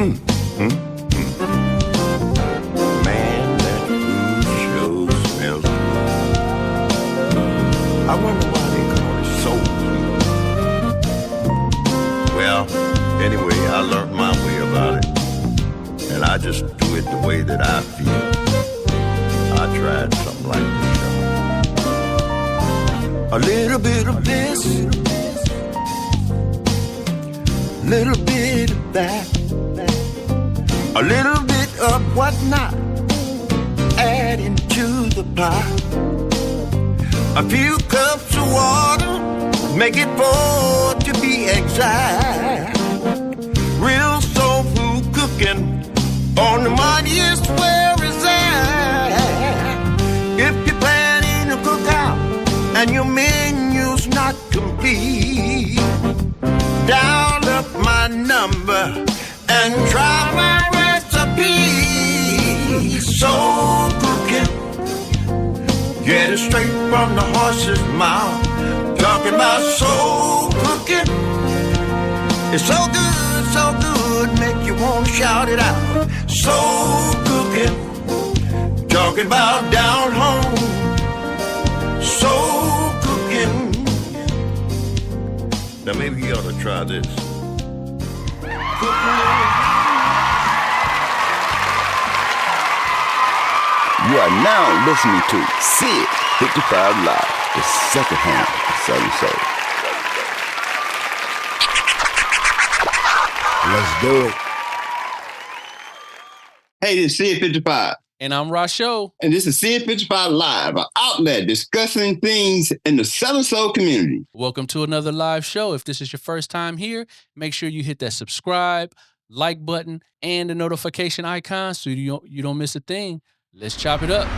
Man, that food sure smells good. I wonder why they call it soul food. Well, anyway, I learned my way about it. And I just do it the way that I feel. I tried something like this, y'all. A little bit of this, little bit of that, a little bit of whatnot, adding to the pot. A few cups of water, make it 4 to be exact. Real soul food cooking on the mightiest where is at. If you're planning to cook out and your menu's not complete, dial up my number and try my recipe. Soul cooking, get it straight from the horse's mouth. Talking about soul cooking, it's so good, so good, make you want to shout it out. Soul cooking, talking about down home. Soul cooking. Now maybe you ought to try this. You are now listening to SID55 Live, the second hand of Southern Soul. Let's do it. Hey, this is SID55. And I'm Rasho. And this is SID55 Live, an outlet discussing things in the Southern Soul community. Welcome to another live show. If this is your first time here, make sure you hit that subscribe, like button, and the notification icon so you don't miss a thing. Let's chop it up.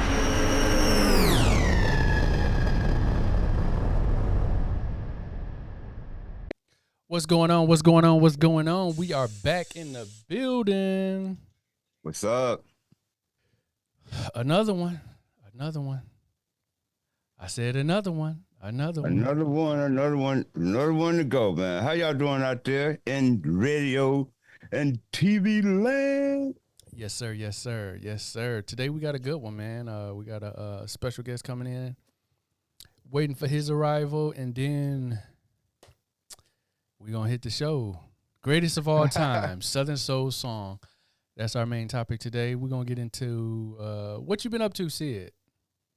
What's going on? What's going on? What's going on? We are back in the building. What's up? Another one. I said another one. Another one to go, man. How y'all doing out there in radio and TV land? Yes, sir. Today we got a good one, man. We got a special guest coming in, waiting for his arrival, and then we're going to hit the show. Greatest of all time, Southern Soul song. That's our main topic today. We're going to get into what you been up to, Sid.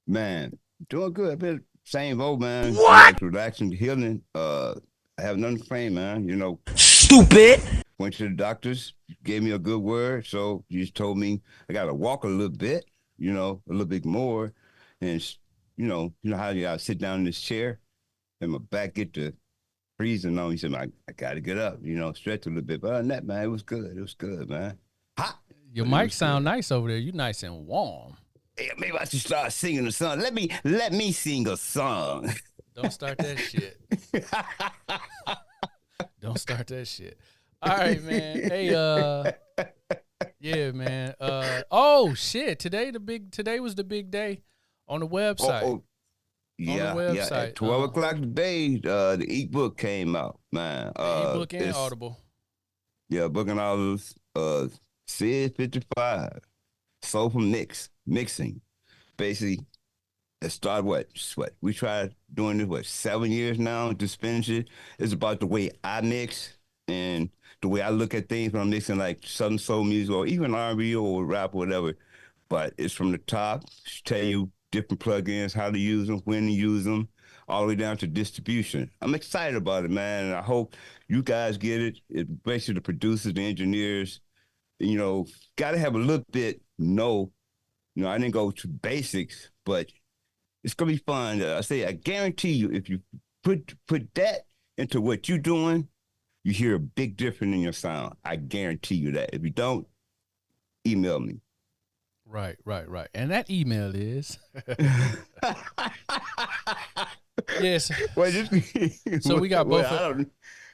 Man, doing good. I've been same old, man. What? Relaxing, healing. I have nothing to claim, man. You know. Stupid. Went to the doctors, gave me a good word. So you just told me I got to walk a little bit, a little bit more. And, you know how you got to sit down in this chair and my back get to freezing on. He said, I got to get up, stretch a little bit. But other than that, man, it was good, man. Hot. Your mic sound nice over there. You nice and warm. Hey, maybe I should start singing a song. Let me sing a song. Don't start that shit. Don't start that shit. All right, man. Hey, yeah, man. Oh shit! Today was the big day on the website. Yeah, on the website. Yeah. At 12 o'clock today, the ebook came out, man. Ebook and Audible. Yeah, book and Audible. SID55, soulful mixing. Basically, it started what? We tried doing this 7 years now to finish it. It's about the way I mix and the way I look at things when I'm mixing like Southern Soul music or even R&B or rap or whatever. But it's from the top, tell you different plugins, how to use them, when to use them, all the way down to distribution. I'm excited about it, man, and I hope you guys get it. It's basically the producers, the engineers, got to have a little bit, I didn't go to basics, but it's going to be fun. I guarantee you, if you put that into what you're doing, you hear a big difference in your sound. I guarantee you that. If you don't, email me. Right. And that email is... Yes. So we got both.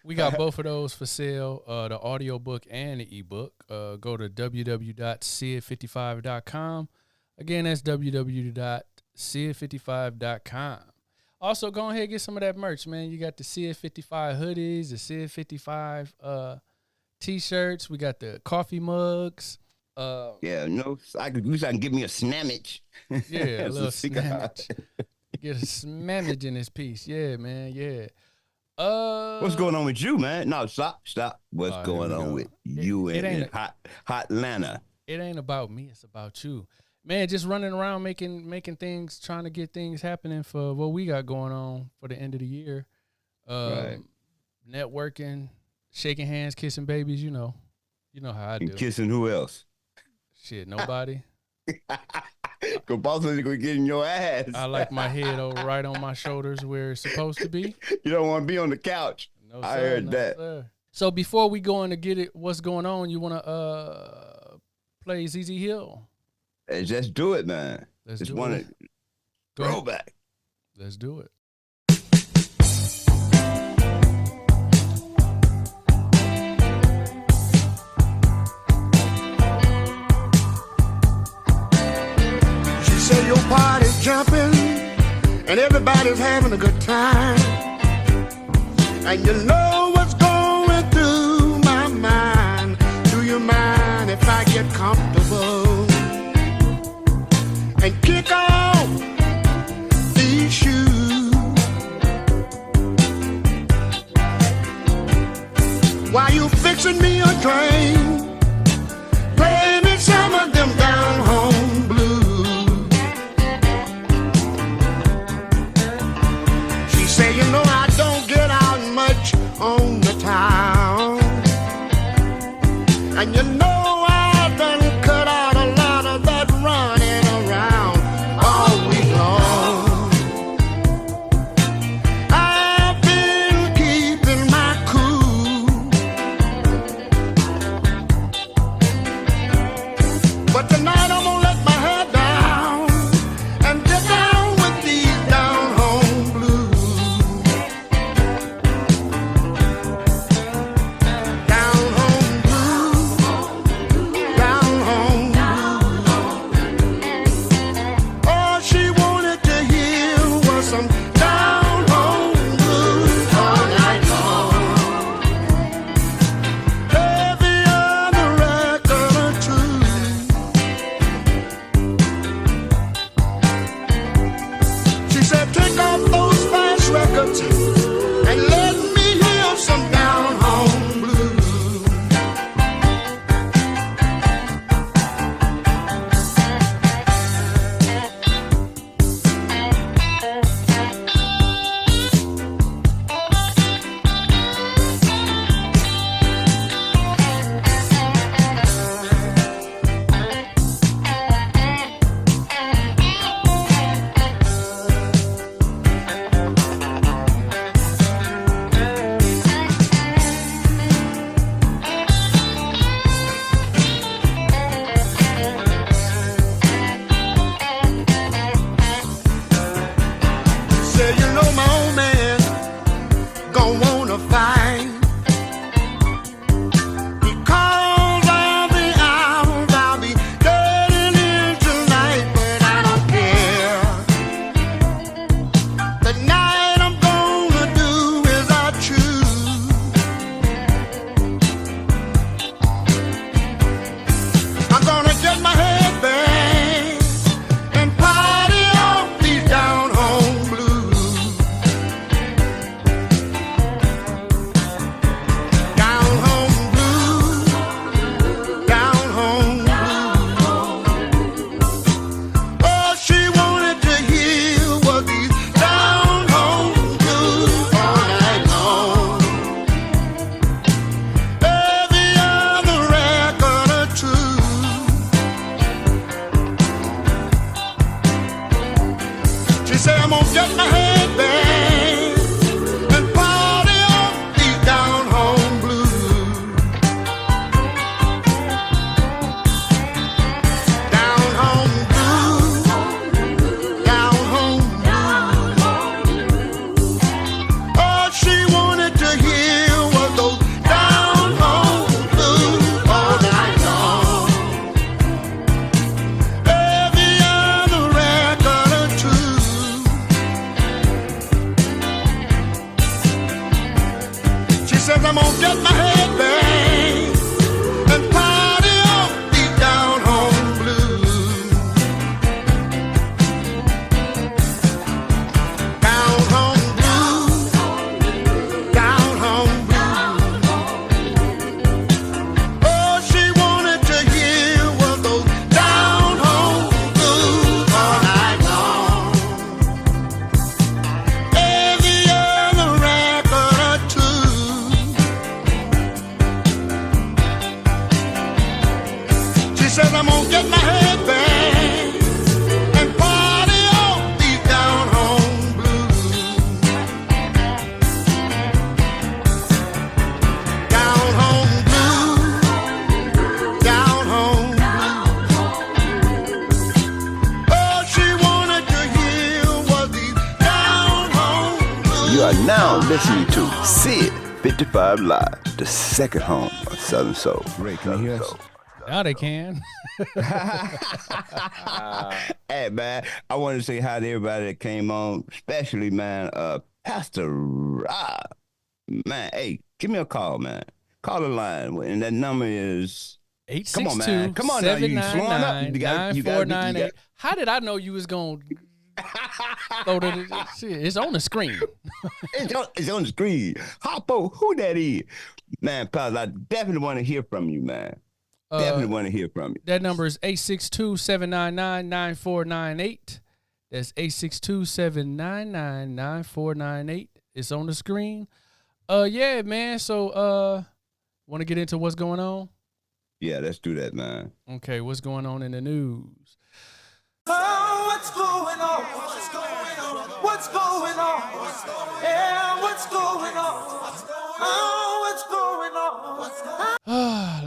We got both of those for sale, the audio book and the ebook. Go to www.sid55.com. Again, that's www.sid55.com. Also, go ahead and get some of that merch, man. You got the SID55 hoodies, the SID55 T-shirts. We got the coffee mugs. Yeah, I could use. I can give me a snammage. Yeah, a As little cigar. snammage. Get a smammage in this piece. Yeah, man. Yeah. What's going on with you, man? No, stop. What's Here going we on go. with you It in ain't hot Atlanta? It ain't about me. It's about you, man. Just running around making things, trying to get things happening for what we got going on for the end of the year. Right. Networking, shaking hands, kissing babies. You know how I do. And kissing who else? Shit, nobody. Cause both of them gonna get in your ass. I like my head right on my shoulders where it's supposed to be. You don't want to be on the couch. No, I sir, heard no, that. Sir. So before we go in to get it, what's going on? You want to play ZZ Hill? Hey, just do it, man. Let's Just do want it. to Go throw ahead. back. Let's do it. She said your party's jumping and everybody's having a good time. And you know what's going through my mind. Do you mind if I get comfortable and kick off these shoes? While you fixing me a drink, play me some of them down home blues. She say, you know I don't get out much on the town, and you know I done cut out a lot of that running around all week long. I've been keeping my cool, but tonight I'm gonna let my head down and get down with these down home blues. Down home blues. I'm gonna get my head back and party on these down home blues. Down home blues, down home blues. All she wanted to hear was these down home blues. You are now listening to SID55 Live, the second home of Southern Soul. Ray, can you hear us? Now they can. Hey, man, I want to say hi to everybody that came on, especially, man, Pastor Rob. Man, hey, give me a call, man. Call the line, and that number is... Come on, man. Come on now, you slowing up. You got. How did I know you was going to throw the shit? It's on the screen. It's on the screen. Hoppo, who that is? Man, pals, I definitely want to hear from you, man. Definitely want to hear from you. That number is 862-799-9498. That's 862-799-9498. It's on the screen. Yeah, man. So, want to get into what's going on? Yeah, let's do that, man. Okay, what's going on in the news? Oh, what's going on? What's going on? What's going on? Yeah, what's going on? Oh, what's going on?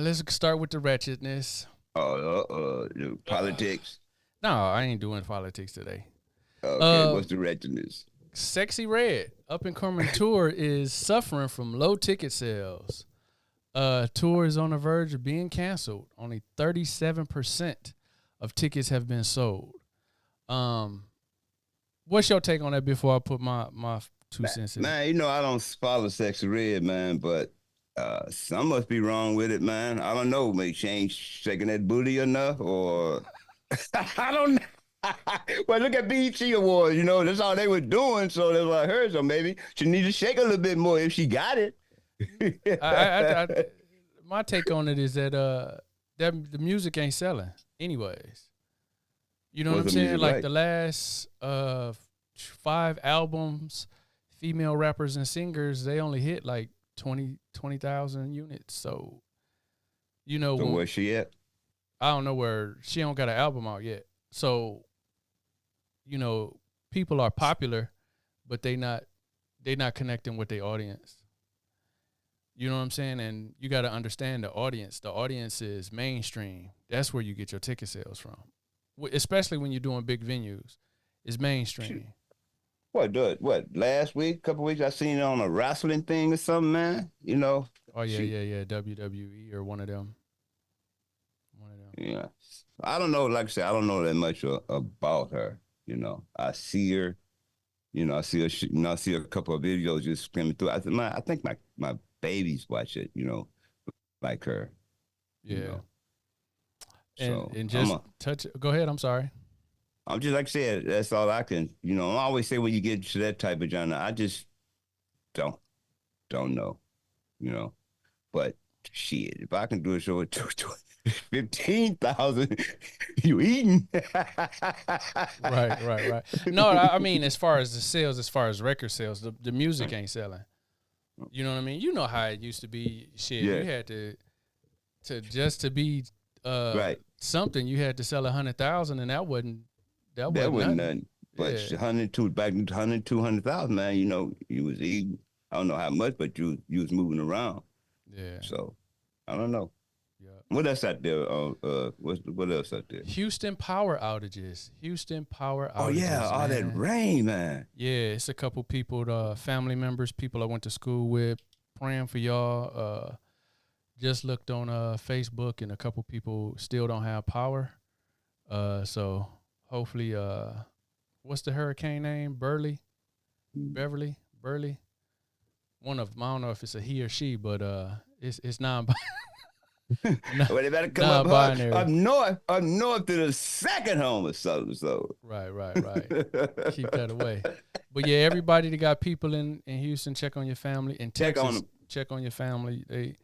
Let's start with the wretchedness. Politics. No, I ain't doing politics today. Okay, what's the wretchedness? Sexy Red, up-and-coming tour, is suffering from low ticket sales. Tour is on the verge of being canceled. Only 37% of tickets have been sold. What's your take on that before I put my 2 cents in? Man, you know I don't follow Sexy Red, man, but some must be wrong with it, man. I don't know. Maybe she ain't shaking that booty enough, or I don't know. Well, look at BET Awards, you know, that's all they were doing, so that's what I heard. So maybe she need to shake a little bit more if she got it. My take on it is that the music ain't selling anyways. You know what I'm saying? Like the last 5 albums, female rappers and singers, they only hit like 20,000 units. So, you know, so where's she at? I don't know where she don't got an album out yet. So, you know, people are popular, but they not connecting with their audience. You know what I'm saying? And you got to understand the audience. The audience is mainstream. That's where you get your ticket sales from, especially when you're doing big venues. It's mainstream. What last week, couple weeks, I seen it on a wrestling thing or something, man. You know? Oh, yeah. WWE or one of them. Yeah. I don't know, like I said, I don't know that much about her. You know, I see her, you know, I see a couple of videos just screaming through. I think my babies watch it, you know, like her. Yeah. You know? And just touch it. Go ahead. I'm sorry. I'm just, like I said, that's all I can, you know, I always say when you get to that type of genre, I just don't know, you know, but shit, if I can do a show with 15,000, you eating. Right. No, I mean, as far as the sales, as far as record sales, the music ain't selling. You know what I mean? You know how it used to be. Shit, yeah. You had to be right. something. You had to sell 100,000, and that wasn't nothing. But 200,000, man. You know, you was eating. I don't know how much, but you was moving around. Yeah. So I don't know. Yeah. What else out there? What else out there? Houston power outages. Oh yeah, all that rain, man. Yeah, it's a couple people, family members, people I went to school with, praying for y'all. Just looked on Facebook, and a couple people still don't have power. So hopefully, what's the hurricane name? Burley. One of them. I don't know if it's a he or she, but it's non-binary. Well, they better come up north to the second home or something. So right. Keep that away. But yeah, everybody that got people in Houston, check on your family. In Texas, check on your family.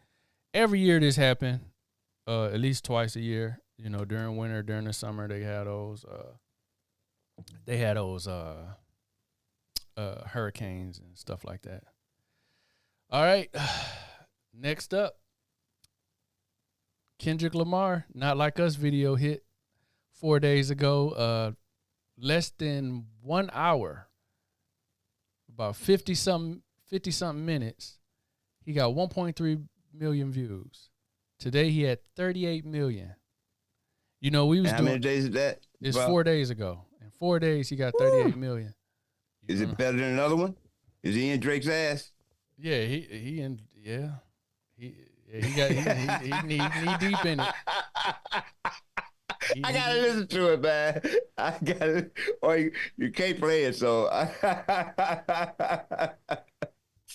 Every year this happen, at least twice a year. You know, during winter, during the summer, they had those. Hurricanes and stuff like that. All right, next up. Kendrick Lamar, Not Like Us video hit 4 days ago. Less than 1 hour, about 50 something minutes. He got 1.3 million views. Today he had 38 million. You know, we was How doing, many days is that? It's Bro? 4 days ago. In 4 days he got 38 million. Is it better than another one? Is he in Drake's ass? Yeah, he in yeah. He knee deep in it. I gotta listen to it, man. I gotta, or you can't play it. So,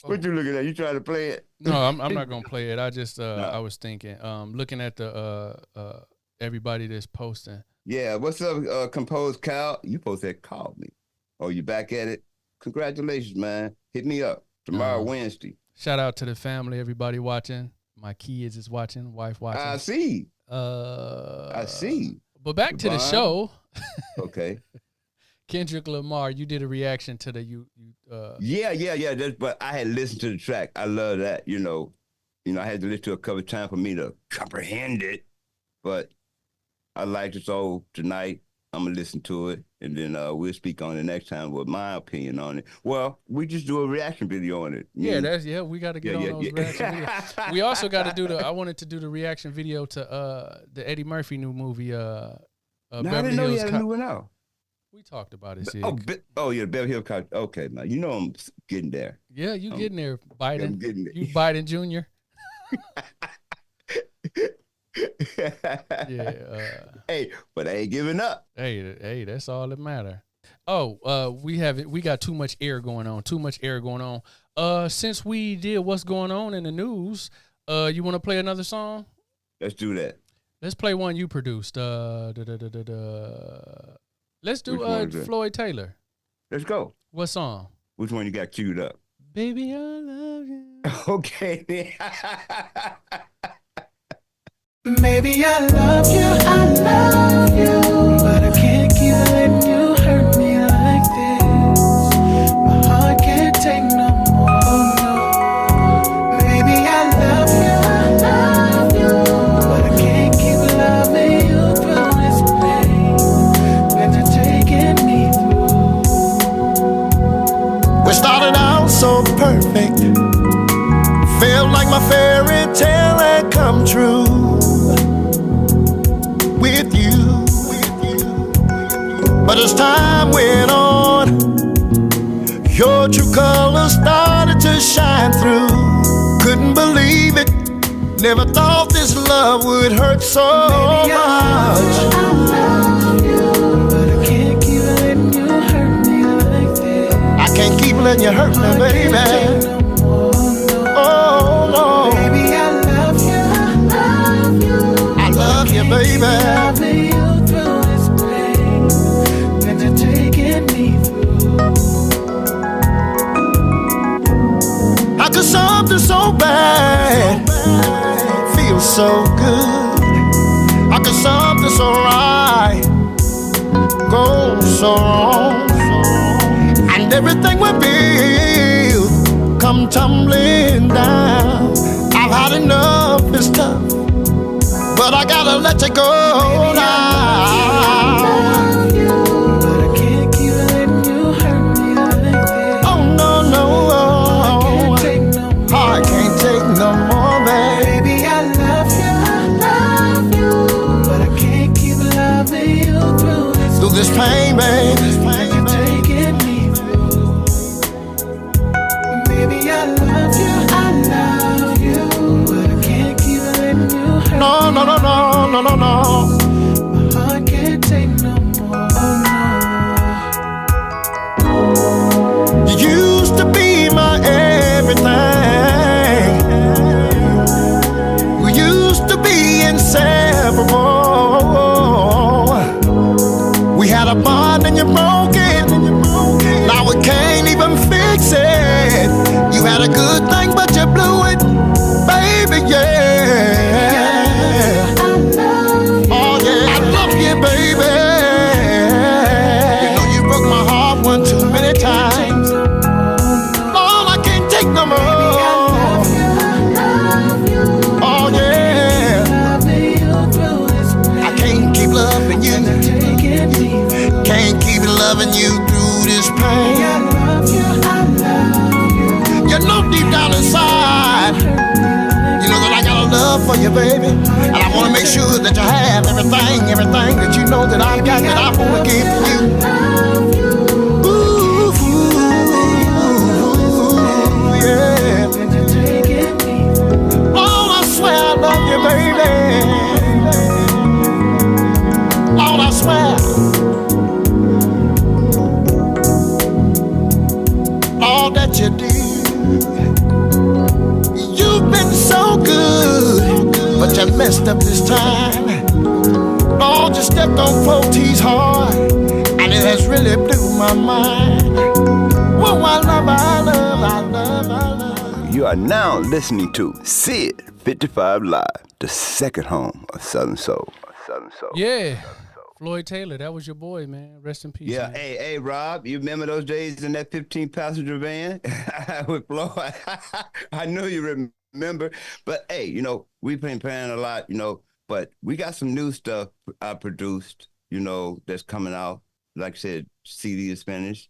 what you looking at? You trying to play it? No, I'm not gonna play it. I just No. I was thinking, looking at the everybody that's posting. Yeah, what's up, Composed Cal? You supposed to have called me. Oh, you back at it? Congratulations, man. Hit me up tomorrow, Wednesday. Shout out to the family, everybody watching. My kids is watching, wife watching. I see. But back to the show. Okay. Kendrick Lamar, you did a reaction to the Yeah. But I had listened to the track. I love that. You know, I had to listen to it a couple of times for me to comprehend it. But I liked it, so tonight I'm gonna listen to it, and then we'll speak on it next time with my opinion on it. Well, we just do a reaction video on it. Yeah, we got to get on those reaction videos. We also got to do I wanted to do the reaction video to the Eddie Murphy new movie. No, I didn't know he had a new one out. We talked about it. Yeah, Beverly Hills Cop. Okay, man, you know I'm getting there. Yeah, you getting there, Biden. I'm getting there. You Biden Jr. Hey, but I ain't giving up. Hey, that's all that matter. Oh, we got too much air going on. Since we did what's going on in the news, you want to play another song? Let's do that. Let's play one you produced. Let's do Floyd Taylor. Let's go. What song? Which one you got queued up? Baby, I love you. Okay. Maybe I love you, but I can't keep letting you hurt me like this. My heart can't take no more, no. Maybe I love you, but I can't keep loving you through this pain that you're taking me through. We started out so perfect, felt like my fairy tale had come true. With you. But as time went on, your true colors started to shine through. Couldn't believe it, never thought this love would hurt so much. I love you, but I can't keep letting you hurt me like this. I can't keep letting you hurt me, baby. Oh no, baby, I love you. I love you, baby. Loving you through this pain that you're taking me through. How could something so bad feel so good? How could something so right go so wrong? And everything we build come tumbling down. I've had enough, it's tough, but I gotta let you go now. I love you, but I can't keep letting you hurt me like this. Oh no, I can't take no more, baby. Baby, I love you, but I can't keep loving you through this pain, baby. This pain you're taking me through. Baby, I love you, but I can't keep letting you hurt me. No. My heart can't take no more, no. You used to be my everything. We used to be inseparable. We had a bond and you broke it. Now we can't even fix it. You had a good thing, but you blew it, baby, yeah. Baby, you know you broke my heart one too many times. Lord, I can't take no more. loving you through this pain. I love you, I love you. You know deep down inside, you know that I got a love for you, baby. And I want to make sure that you have everything that you know that I got, that I want to give to you. Ooh, yeah. Oh, I swear I love you, baby. Lord, I swear. All that you did. You've been so good, but you messed up this time. Lord, you stepped on Protease hard, and it has really blew my mind. Whoa, I love, I love, I love, I love. You are now listening to SID55 Live, the second home of Southern Soul. Yeah. Floyd Taylor, that was your boy, man. Rest in peace. Yeah, man. hey, Rob, you remember those days in that 15-passenger van with Floyd? I know you remember, but hey, you know, we've been playing a lot, you know, but we got some new stuff I produced, you know, that's coming out. Like I said, CD is finished.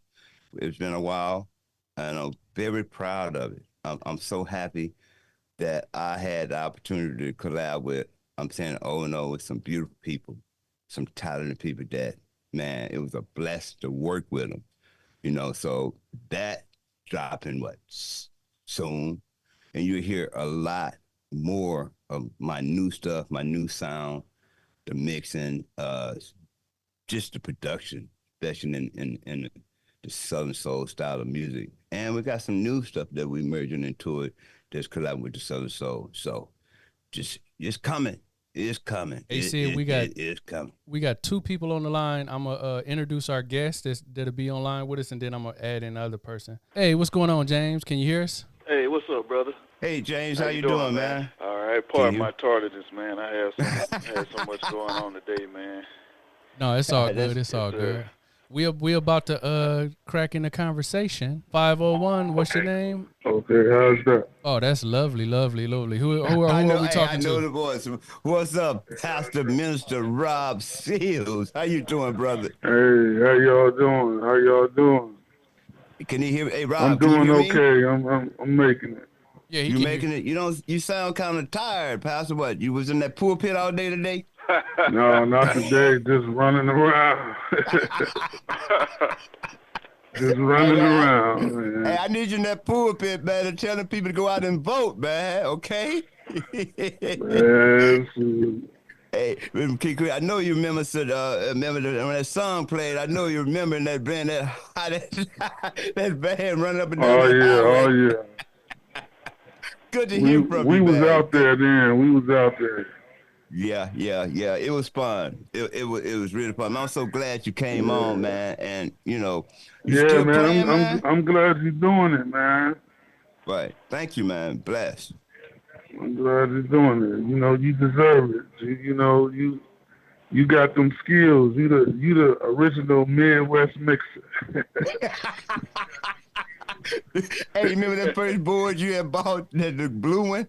It's been a while, and I'm very proud of it. I'm so happy that I had the opportunity to collab with, I'm saying O&O, with some beautiful people. Some talented people that, man, it was a blessing to work with them, you know. So that dropping soon, and you hear a lot more of my new stuff, my new sound, the mixing, just the production, especially in the Southern Soul style of music. And we got some new stuff that we merging into it that's collabing with the Southern Soul. So just coming. It's coming. Hey, Sid, it is coming. We got two people on the line. I'm gonna introduce our guest that'll be online with us, and then I'm gonna add in another person. Hey, what's going on, James? Can you hear us? Hey, what's up, brother? Hey, James, how you doing, man? All right, pardon my tardiness, man. I had so much going on today, man. No, it's all good. It's all good. We about to crack in the conversation. 501, what's your name? Okay, how's that? Oh, that's lovely. Who are we talking to? I know the voice. What's up, Pastor Minister Rob Seals? How you doing, brother? Hey, how y'all doing? Can you hear me? Hey, Rob, I'm doing okay. I'm making it. Yeah, you making it? You sound kind of tired, Pastor. What? You was in that pulpit all day today? No, not today. Just running around. Just running around, man. Hey, I need you in that pulpit, man, telling people to go out and vote, man. Okay? Yes. Hey, I know you remember when that song played. I know you remember that band, that band running up and down that highway. Oh yeah. Good to hear from you. We was out there then. We was out there. Yeah. It was fun. It was really fun. I'm so glad you came on, man. And you know, you still man. playing, man. I'm glad you're doing it, man. Right. Thank you, man. Bless. I'm glad you're doing it. You know, you deserve it. You know, you got them skills. You the original Midwest mixer. Hey, remember that first board you had bought, the blue one?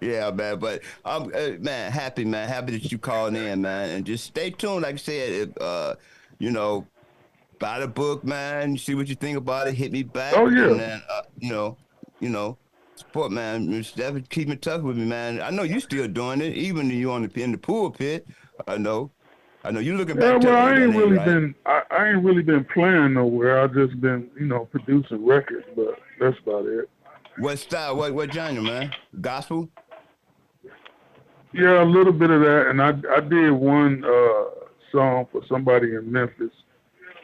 Yeah, man. But I'm happy that you called in, man. And just stay tuned. Like I said, you know, buy the book, man. See what you think about it. Hit me back. Oh yeah. And then, you know, support, man. Just definitely keep in touch with me, man. I know you still doing it, even when you in the pulpit. I know you looking back. Yeah, well, I ain't really been playing nowhere. I've just been, you know, producing records, but that's about it. What style? What genre, man? Gospel? Yeah, a little bit of that, and I did one song for somebody in Memphis.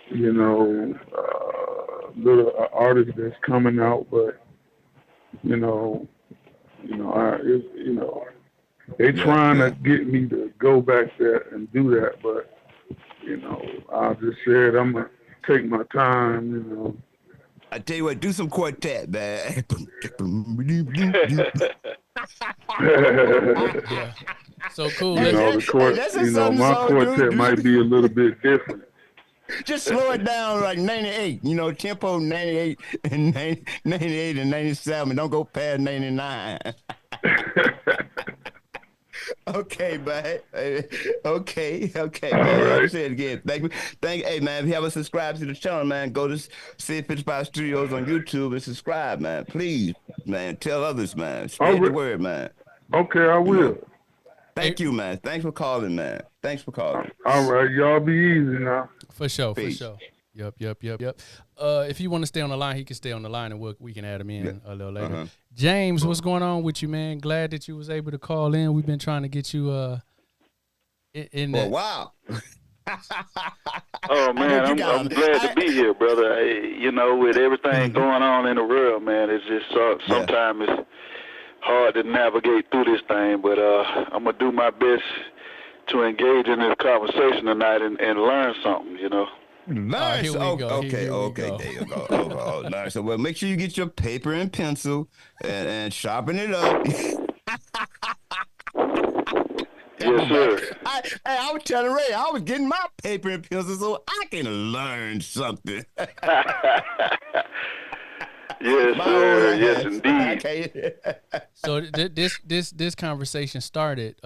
You know, little artist that's coming out, but you know, they trying to get me to go back there and do that, but you know, I just said I'm gonna take my time, you know. I tell you what, do some quartet, man. Yeah. So cool. You know, my quartet might be a little bit different. Just slow it down like 98, you know, tempo 98 and 98 and 97. Don't go past 99. Okay, man. Okay, man. All Like I right. said again, hey, man, if you haven't subscribed to the channel, man, go to SID55 Studios on YouTube and subscribe, man. Please, man, tell others, man. All Spread the right. word, man. Okay, I You know, will. Hey, thank you, man. Thanks for calling, man. Thanks for calling. All right, y'all be easy now. for sure, for Peace. sure. Yep. If you want to stay on the line, he can stay on the line, and we can add him in a little later. James, what's going on with you, man? Glad that you was able to call in. We've been trying to get you in Well, that. wow. Oh I know man, you I'm got glad to be here, brother. With everything going on in the world, man, it's just sometimes it's hard to navigate through this thing. But I'm gonna do my best to engage in this conversation tonight and learn something. Nice. Here we Oh, go. okay, Here we okay, go. there you go. Oh, nice. So, well, make sure you get your paper and pencil and sharpen it up. Yes, sir. I was telling Ray, I was getting my paper and pencil so I can learn something. Yes, My old sir. Yes, ass. indeed. So this conversation started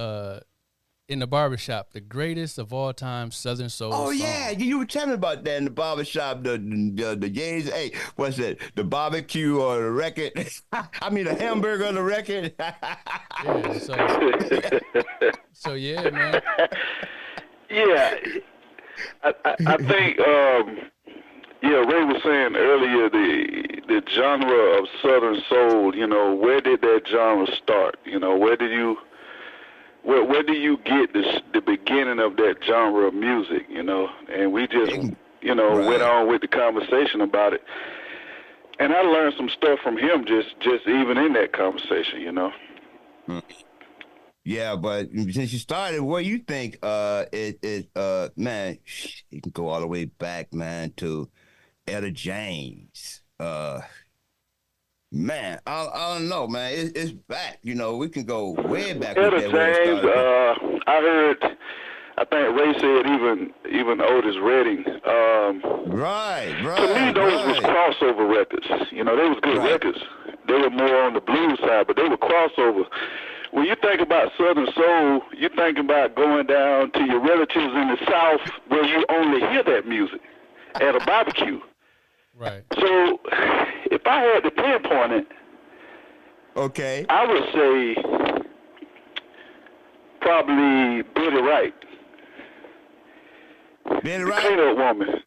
in the barbershop, the greatest of all time Southern soul Oh song. yeah, you were telling me about that in the barbershop, the gays. Hey, what's that? The barbecue or the record? I mean, the hamburger or the record? Yeah, so yeah, man. Yeah, I think Ray was saying earlier the genre of Southern soul. Where did that genre start? Where do you get the beginning of that genre of music? And we just went on with the conversation about it, and I learned some stuff from him just even in that conversation. Yeah, but since you started, what you think? Man, you can go all the way back, man, to Etta James. Man, I don't know, man. It's back. We can go way back with Etta that where it James, started. I heard. I think Ray said even Otis Redding. Right. To me, those was crossover records. They was good records. They were more on the blues side, but they were crossover. When you think about Southern soul, you think about going down to your relatives in the South where you only hear that music at a barbecue. Right. So, if I had to pinpoint it, okay, I would say probably Betty Wright. Betty The Wright. Clean Up Woman.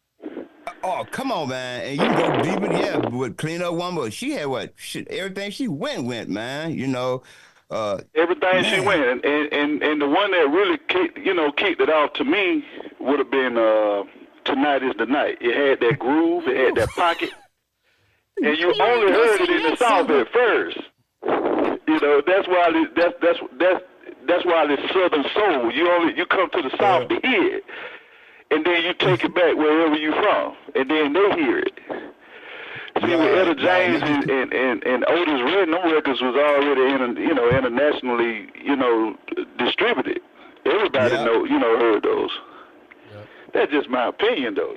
Oh, come on, man. And you can go deeper, yeah, with Clean Up Woman. She had what? Shit, everything she went, man. Everything man. she went, and the one that really kicked it off to me would have been Tonight Is the Night. It had that groove, it had that pocket, and you only heard it in the South at first. That's why that's why it's Southern soul. You come to the South to hear it, and then you take it back wherever you from, and then they hear it. See, with Etta James and Otis Redding, them records was already internationally, distributed. Everybody heard those. Yep. That's just my opinion, though.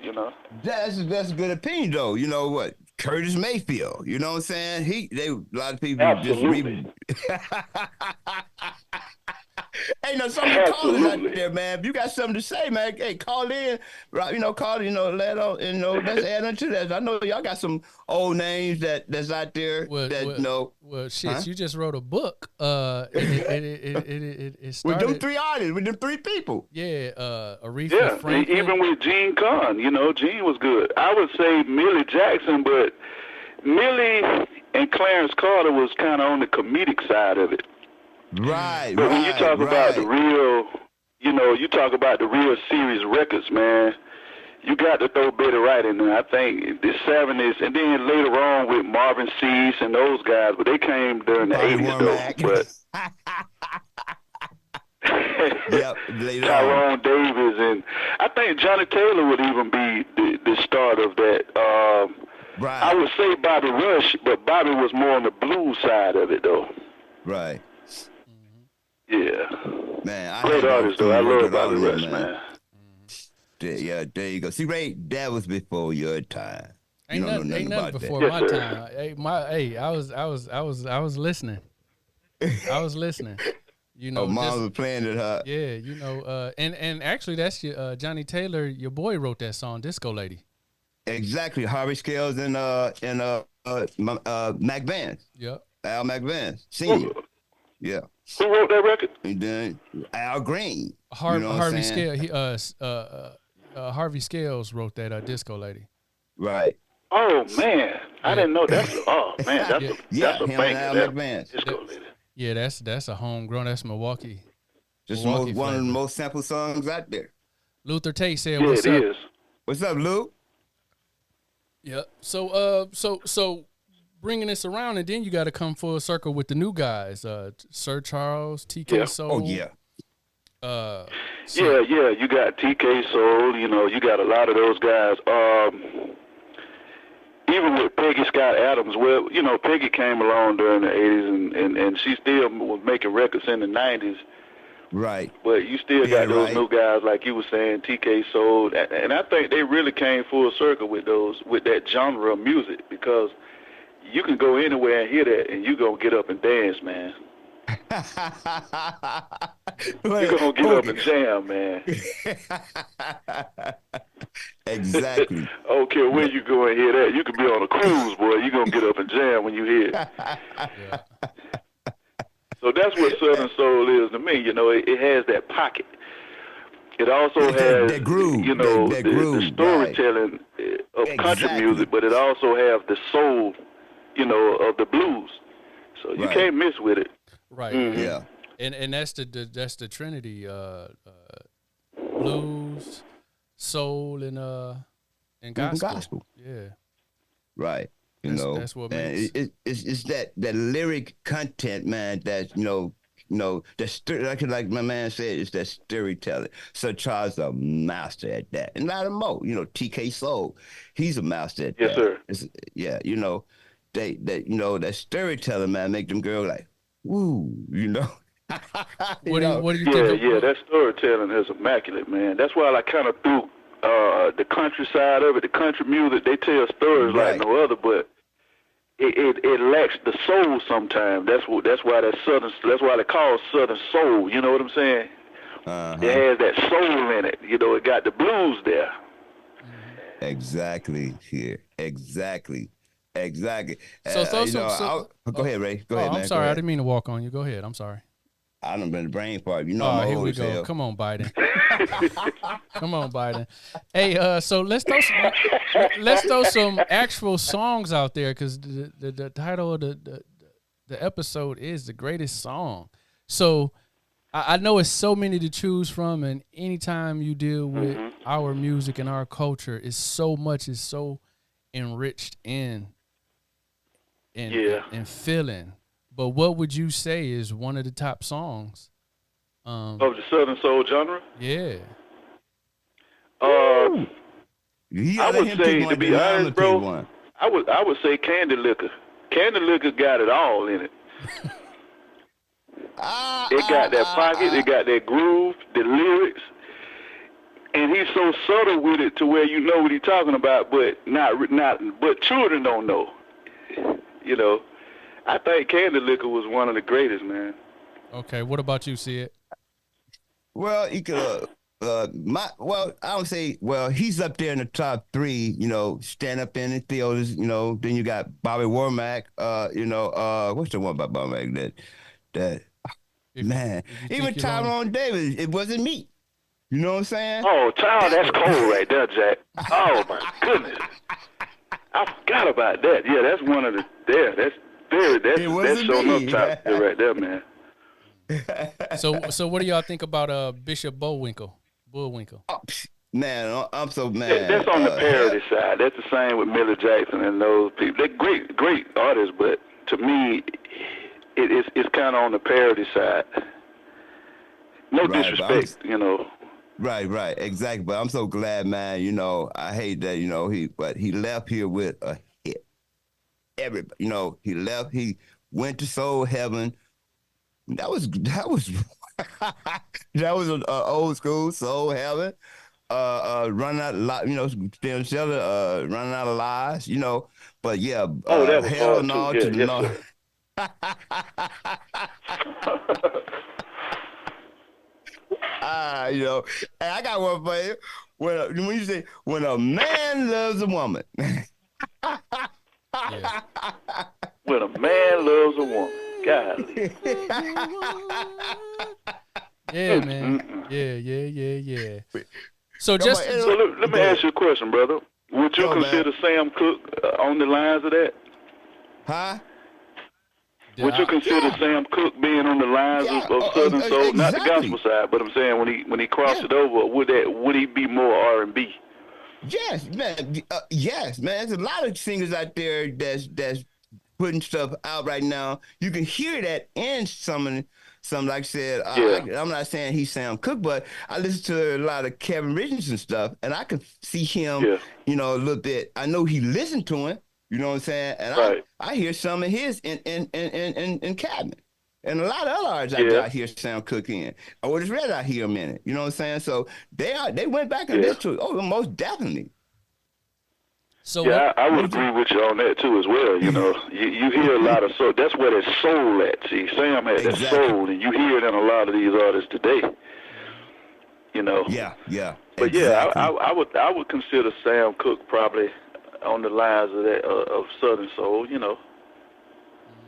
That's a good opinion, though. You know what? Curtis Mayfield. You know what I'm saying? A lot of people Absolutely. Hey, no, some of the callers out there, man. If you got something to say, man, hey, call in. Right, call, let on, let's add on to that. I know y'all got some old names that's out there Well, shit, huh? you just wrote a book. It started with them three artists, with them three people. Yeah, Aretha Franklin. Even with Gene Conn, Gene was good. I would say Millie Jackson, but Millie and Clarence Carter was kind of on the comedic side of it. Right, but when you talk about the real, you talk about the real serious records, man, you got to throw Betty Wright in there. I think the 70s, and then later on with Marvin Cease and those guys, but they came during the 80s, though. But yep, later Tyrone Davis, and I think Johnny Taylor would even be the start of that. Right. I would say Bobby Rush, but Bobby was more on the blues side of it, though. Right. Yeah. Man, great artist, though. I love Bobby Rush, man. Yeah, there you go. See, Ray, that was before your time. Ain't nothing before my time. I was listening. I was listening. You know, Mom was playing it, huh? yeah, you know, and actually that's your Johnny Taylor, your boy wrote that song, Disco Lady. Exactly. Harvey Scales and Mac Vance, Yep. Al Mac Vance, Senior. Who, Yeah. who wrote that record? And then Al Green. You know what I'm Harvey saying? Scales, Harvey Scales wrote that Disco Lady. Right. Oh man, I Yeah. didn't know that's. Oh man, that's Yeah. Yeah, that's a him and banger. Al That McVance. Disco Lady. Yeah, that's a homegrown. That's Milwaukee. Just Milwaukee one of the flavor. most sample songs out there. Luther Tate said, Yeah, "What's it up?" is. What's up, Lou? Yep. So bringing this around, and then you got to come full circle with the new guys, Sir Charles, TK Yeah. Soul. Oh yeah. Yeah, yeah. You got TK Soul. You know, you got a lot of those guys. Even with Peggy Scott Adams, well, you know, Peggy came along during the 80s, and she still was making records in the 90s. Right. But you still Yeah, got those right. new guys, like you were saying, TK Soul, and I think they really came full circle with that genre of music, because you can go anywhere and hear that, and you gonna get up and dance, man. You gonna get up and jam, man. Exactly. I don't care where you go and hear that. You could be on a cruise, boy. You gonna get up and jam when you hear it. Yeah. So that's what Southern Soul is to me. You know, it has that pocket. It also It's has that groove, you know, that the groove, storytelling of country Exactly. music, but it also has the soul, you know, of the blues. So you Right. can't miss with it. Right. Yeah. And that's the Trinity, blues, soul, and gospel. Yeah. Right. You That's- know, that's what and makes- it's that lyric content, man. That like my man said, it's that storytelling. Sir Charles a master at that, and a lot of more. You know, TK Soul, he's a master at Yes, that. sir. Yeah, you know, that storytelling, man, make them girls like, woo, you know. What do you Yeah, think? yeah, that storytelling is immaculate, man. That's why I kind of threw the country side of it, the country music. They tell stories Right. like no other, but it lacks the soul sometimes. That's why that southern. That's why they call it Southern Soul. You know what I'm saying? It has that soul in it. You know, it got the blues there. Exactly here. Exactly. So You know, go ahead, Ray. Go ahead, man. I'm sorry, I didn't mean to walk on you. Go ahead. I'm sorry. I done been the brain part. You know, Oh, I'm here old we as go. hell. Come on, Biden. Come on, Biden. Hey, so let's throw some actual songs out there, because the title of the episode is The Greatest Song. So I know it's so many to choose from, and anytime you deal with our music and our culture, it's so much, it's so enriched in and feeling. But what would you say is one of the top songs? Of the Southern Soul genre? You I gotta let would him say, pick to one, be then I'm honest, gonna bro, pick one. I would say Candy Liquor. Candy Liquor got it all in it. It got that pocket, it got that groove, the lyrics, and he's so subtle with it to where you know what he's talking about, but but children don't know. You know, I think Candy Liquor was one of the greatest, man. Okay, what about you, Sid? Well, you could. I don't say. Well, he's up there in the top three. You know, Stand Up in the Theaters. You know, then you got Bobby Womack. What's the one about Womack that man? Even Tyrone Davis. It wasn't me. You know what I'm saying? Oh, child, that's cold right there, Jack. Oh my goodness, I forgot about that. Yeah, that's one of the. That's showing up top there right there, man. So what do y'all think about Bishop Bullwinkle? Oh, man, I'm so mad. That's on the parody side. That's the same with Millie Jackson and those people. They're great artists, but to me, it's kind of on the parody side. No disrespect, you know. Right, exactly. But I'm so glad, man. You know, I hate that. You know, he left here with a hit. Everybody, you know, he left. He went to Soul Heaven. That was that was an old school Soul Heaven. Running out of you know, still shelter, running out of lies, you know. But yeah, that was hell hard no too. to the Yes, North. you know, and I got one for you. When you say when a man loves a woman. Yeah. When a man loves a woman. Golly. Yeah, man. Yeah. So Come on, just So let me go ask ahead. you a question, brother. Would you Go, man. consider Sam Cooke on the lines of that? Huh? Would you consider Yeah. Sam Cooke being on the lines Yeah. of Southern Soul, not the gospel Exactly. side, but I'm saying when he crossed Yeah. it over, would he be more R&B? Yes, man. Yes, man. There's a lot of singers out there that's putting stuff out right now. You can hear that in some like I said. Yeah, I'm not saying he's Sam Cooke, but I listen to a lot of Kevin Richardson stuff, and I can see him. yeah, A little bit. I know he listened to him. You know what I'm saying? And right, I hear some of his in cabinet. And a lot of other artists out there yeah, I hear Sam Cooke in. Or just read I hear him in it. You know what I'm saying? So they went back and yeah. listened to it. Oh, most definitely. so what Yeah, I would Most de- agree with you on that too as well. You know, you hear a lot of soul. That's where that soul at. See, Sam had that exactly. soul, and you hear it in a lot of these artists today. You know, Yeah, but yeah, exactly. I would consider Sam Cooke probably on the lines of that of Southern Soul. You know,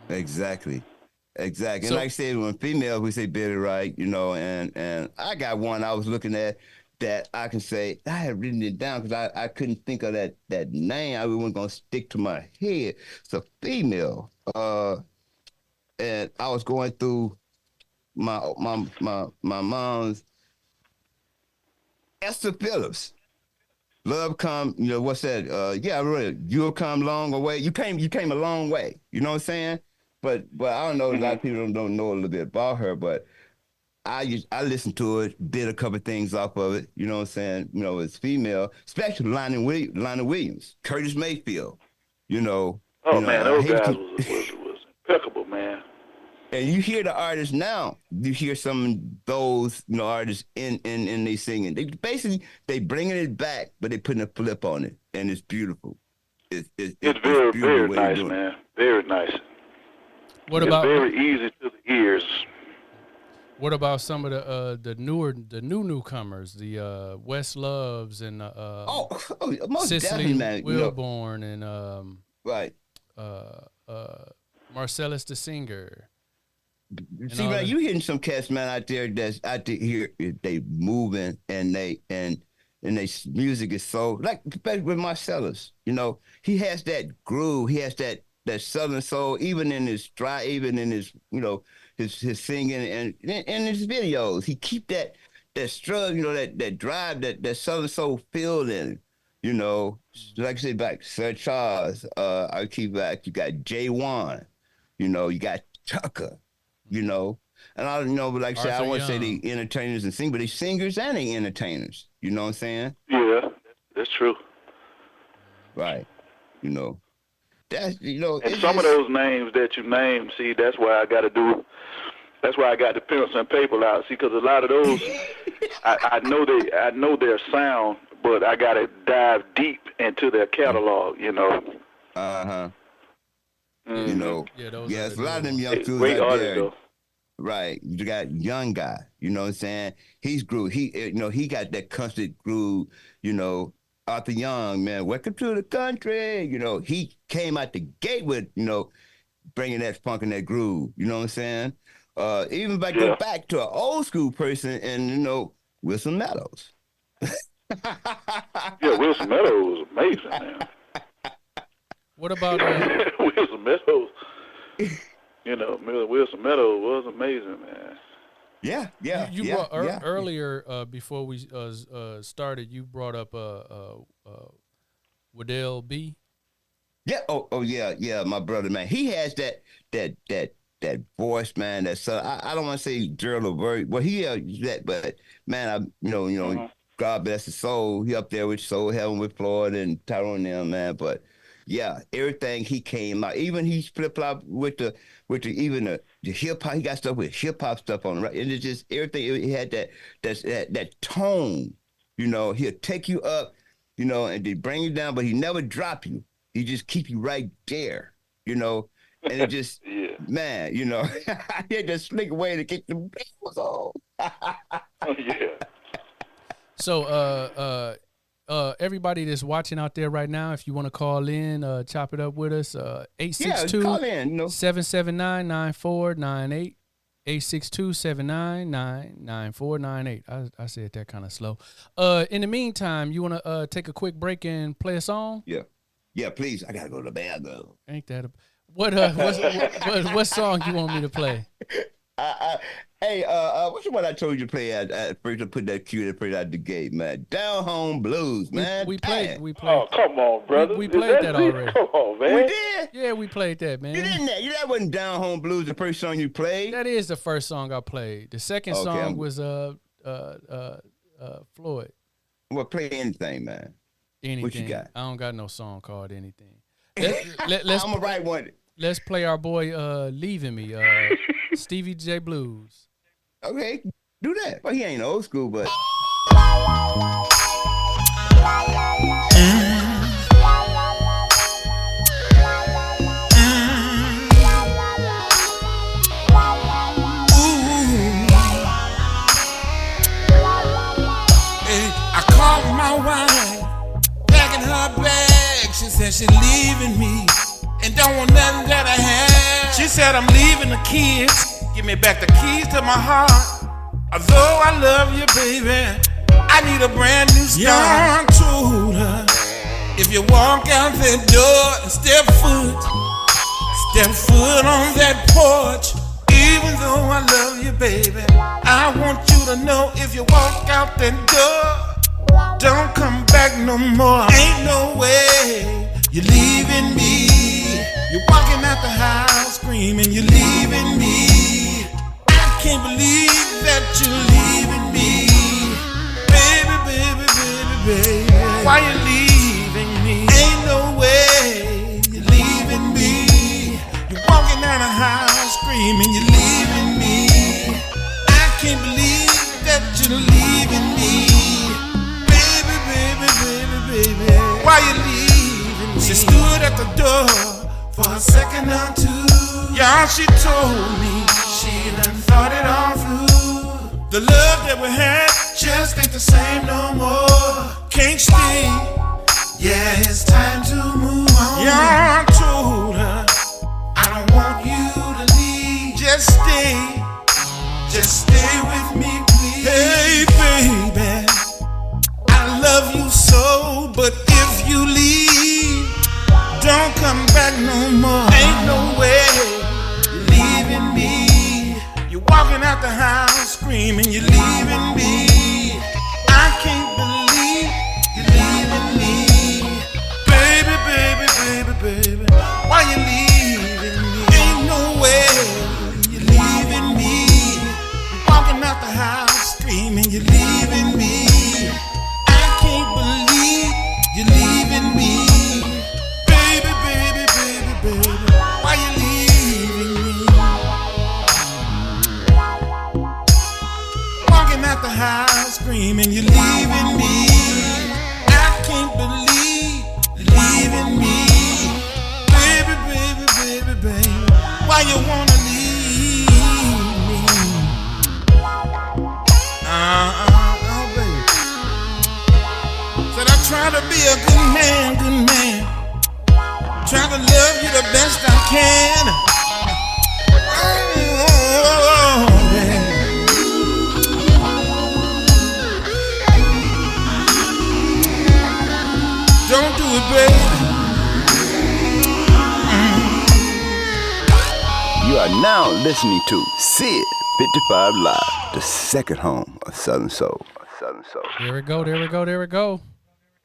Exactly. Exactly. And like so I said, when females we say Betty Wright, and I got one I was looking at that I can say I had written it down because I couldn't think of that name. I wasn't gonna stick to my head. It's a female. And I was going through my mom's Esther Phillips. Love come, what's that? Yeah, really. You'll come long way. You came a long way. You know what I'm saying? But I don't know. A lot hmm of people don't know a little bit about her. But I listened to it, did a couple things off of it. You know what I'm saying? It's female, especially Lionel Williams, Curtis Mayfield. You know, oh man, I those hate to guys keep. was impeccable, man. And you hear the artists now. You hear some of those, artists in they singing. They basically they bringing it back, but they putting a flip on it, and it's beautiful. It's It's very beautiful the very way they're nice, doing it. man. Very nice. what It's about very easy to the ears. some of the newcomers, the West Loves and Oh, most definitely, Cicely man. Wilborn and Right. Marcellus the singer and See, all man, that. you hitting some cats, man, out there that's out there here. They moving and they music is so like especially with Marcellus. He has that groove. He has that southern soul, even in his dry, even in his his singing and his videos. He keep that struggle, that drive, that southern soul feel in it. Like I said, back Sir Charles. I keep back. You got J1. You got Tucker you know. And I don't know, but like I said, I Arthur want to say Young. they entertainers and sing, but they singers and they entertainers. You know what I'm saying? Yeah, that's true. Right. You know. That's And it's some of just those names that you named, see, that's why I got to do. That's why I got the pencil and paper out. See, because a lot of those, I know their sound, but I got to dive deep into their catalog. You know. uh-huh. You Hmm. know. Yeah, those are Yeah, the it's a lot newer of them ones. young dudes Great out artists, there. though. Right. You got young guy, you know what I'm saying? He's groove. He got that country groove, Arthur Young, man, welcome to the country. He came out the gate with, bringing that funk and that groove. You know what I'm saying? Even if I go Yeah. back to an old school person and, Wilson Meadows. Yeah, Wilson Meadows was amazing, man. What about Wilson Meadows, Wilson Meadows was amazing, man. Yeah, you yeah, you yeah, brought yeah. earlier before we started, you brought up Waddell B. Yeah. Oh, yeah, yeah. My brother, man, he has that that voice, man. That's I don't want to say Gerald Levert. Well, he that, but man, Hmm. God bless his soul. He up there with Soul Heaven with Floyd and Tyrone and them, man. But yeah, everything he came out. Even he flip flop with the even the hip hop. He got stuff with hip hop stuff on it, right? And it's just everything. He had that tone. He'll take you up, and they bring you down, but he never drop you. He just keep you right there, and it just, Yeah. man, he had to slick away to get the bills on. Yeah. So everybody that's watching out there right now, if you want to call in, chop it up with us, Yeah, call in. 862-779-9498. 862-799-9498. I said that kind of slow. In the meantime, you want to take a quick break and play a song? Yeah, please. I gotta go to the bathroom. Ain't that what song you want me to play? Hey, what's the one I told you to play at first to put that cue to put out the gate, man? Down Home Blues, man. We played. Oh, come on, brother. We played that already. Come on, man. We did? Yeah, we played that, man. You didn't that? That wasn't Down Home Blues, the first song you played? That is the first song I played. The second song was Floyd. Well, play anything, man. Anything. What you got? I don't got no song called anything. I'm gonna write one. Let's play our boy Leaving Me, Stevie J Blues. Okay, do that. Well, he ain't old school, but. I called my wife, packing her bag. She said she leaving me and don't want nothing that I have. She said I'm leaving the kids. Give me back the keys to my heart. Although I love you, baby, I need a brand new start. Young told her, if you walk out that door and step foot on that porch. Even though I love you, baby, I want you to know if you walk out that door, don't come back no more. Ain't no way you're leaving me. You're walking out the house screaming you're leaving me. I can't believe that you're leaving me. Baby, baby, baby, baby, why you leaving me? Ain't no way you're leaving me. You're walking out the house screaming you're leaving me. I can't believe that you're leaving me. Baby, baby, baby, baby, why you leaving me? She stood at the door for a second or two. Y'all, she told me she done thought it all through. The love that we had just ain't the same no more. Can't stay. Yeah, it's time to move on. Y'all told her I don't want you to leave. Just stay with me, please. Hey, baby, I love you so, but if you leave, don't come back no more. Ain't no way you're leaving me. You're walking out the house screaming you're leaving me. I can't believe you're leaving me. Baby, baby, baby, baby, why you leaving me? Ain't no way you're leaving me. You're walking out the house screaming you're leaving me. I can't believe you're leaving me. Baby, baby, baby, baby, why you leaving me? Walking out the house screaming you're leaving me. I can't believe you're leaving me. Baby, baby, baby, baby, why you wanna leave me? Oh, baby. Said I try to be a good man, try to love you the best I can. Oh, baby. Don't do it, baby. You are now listening to SID55 Live, the second home of Southern Soul. There we go.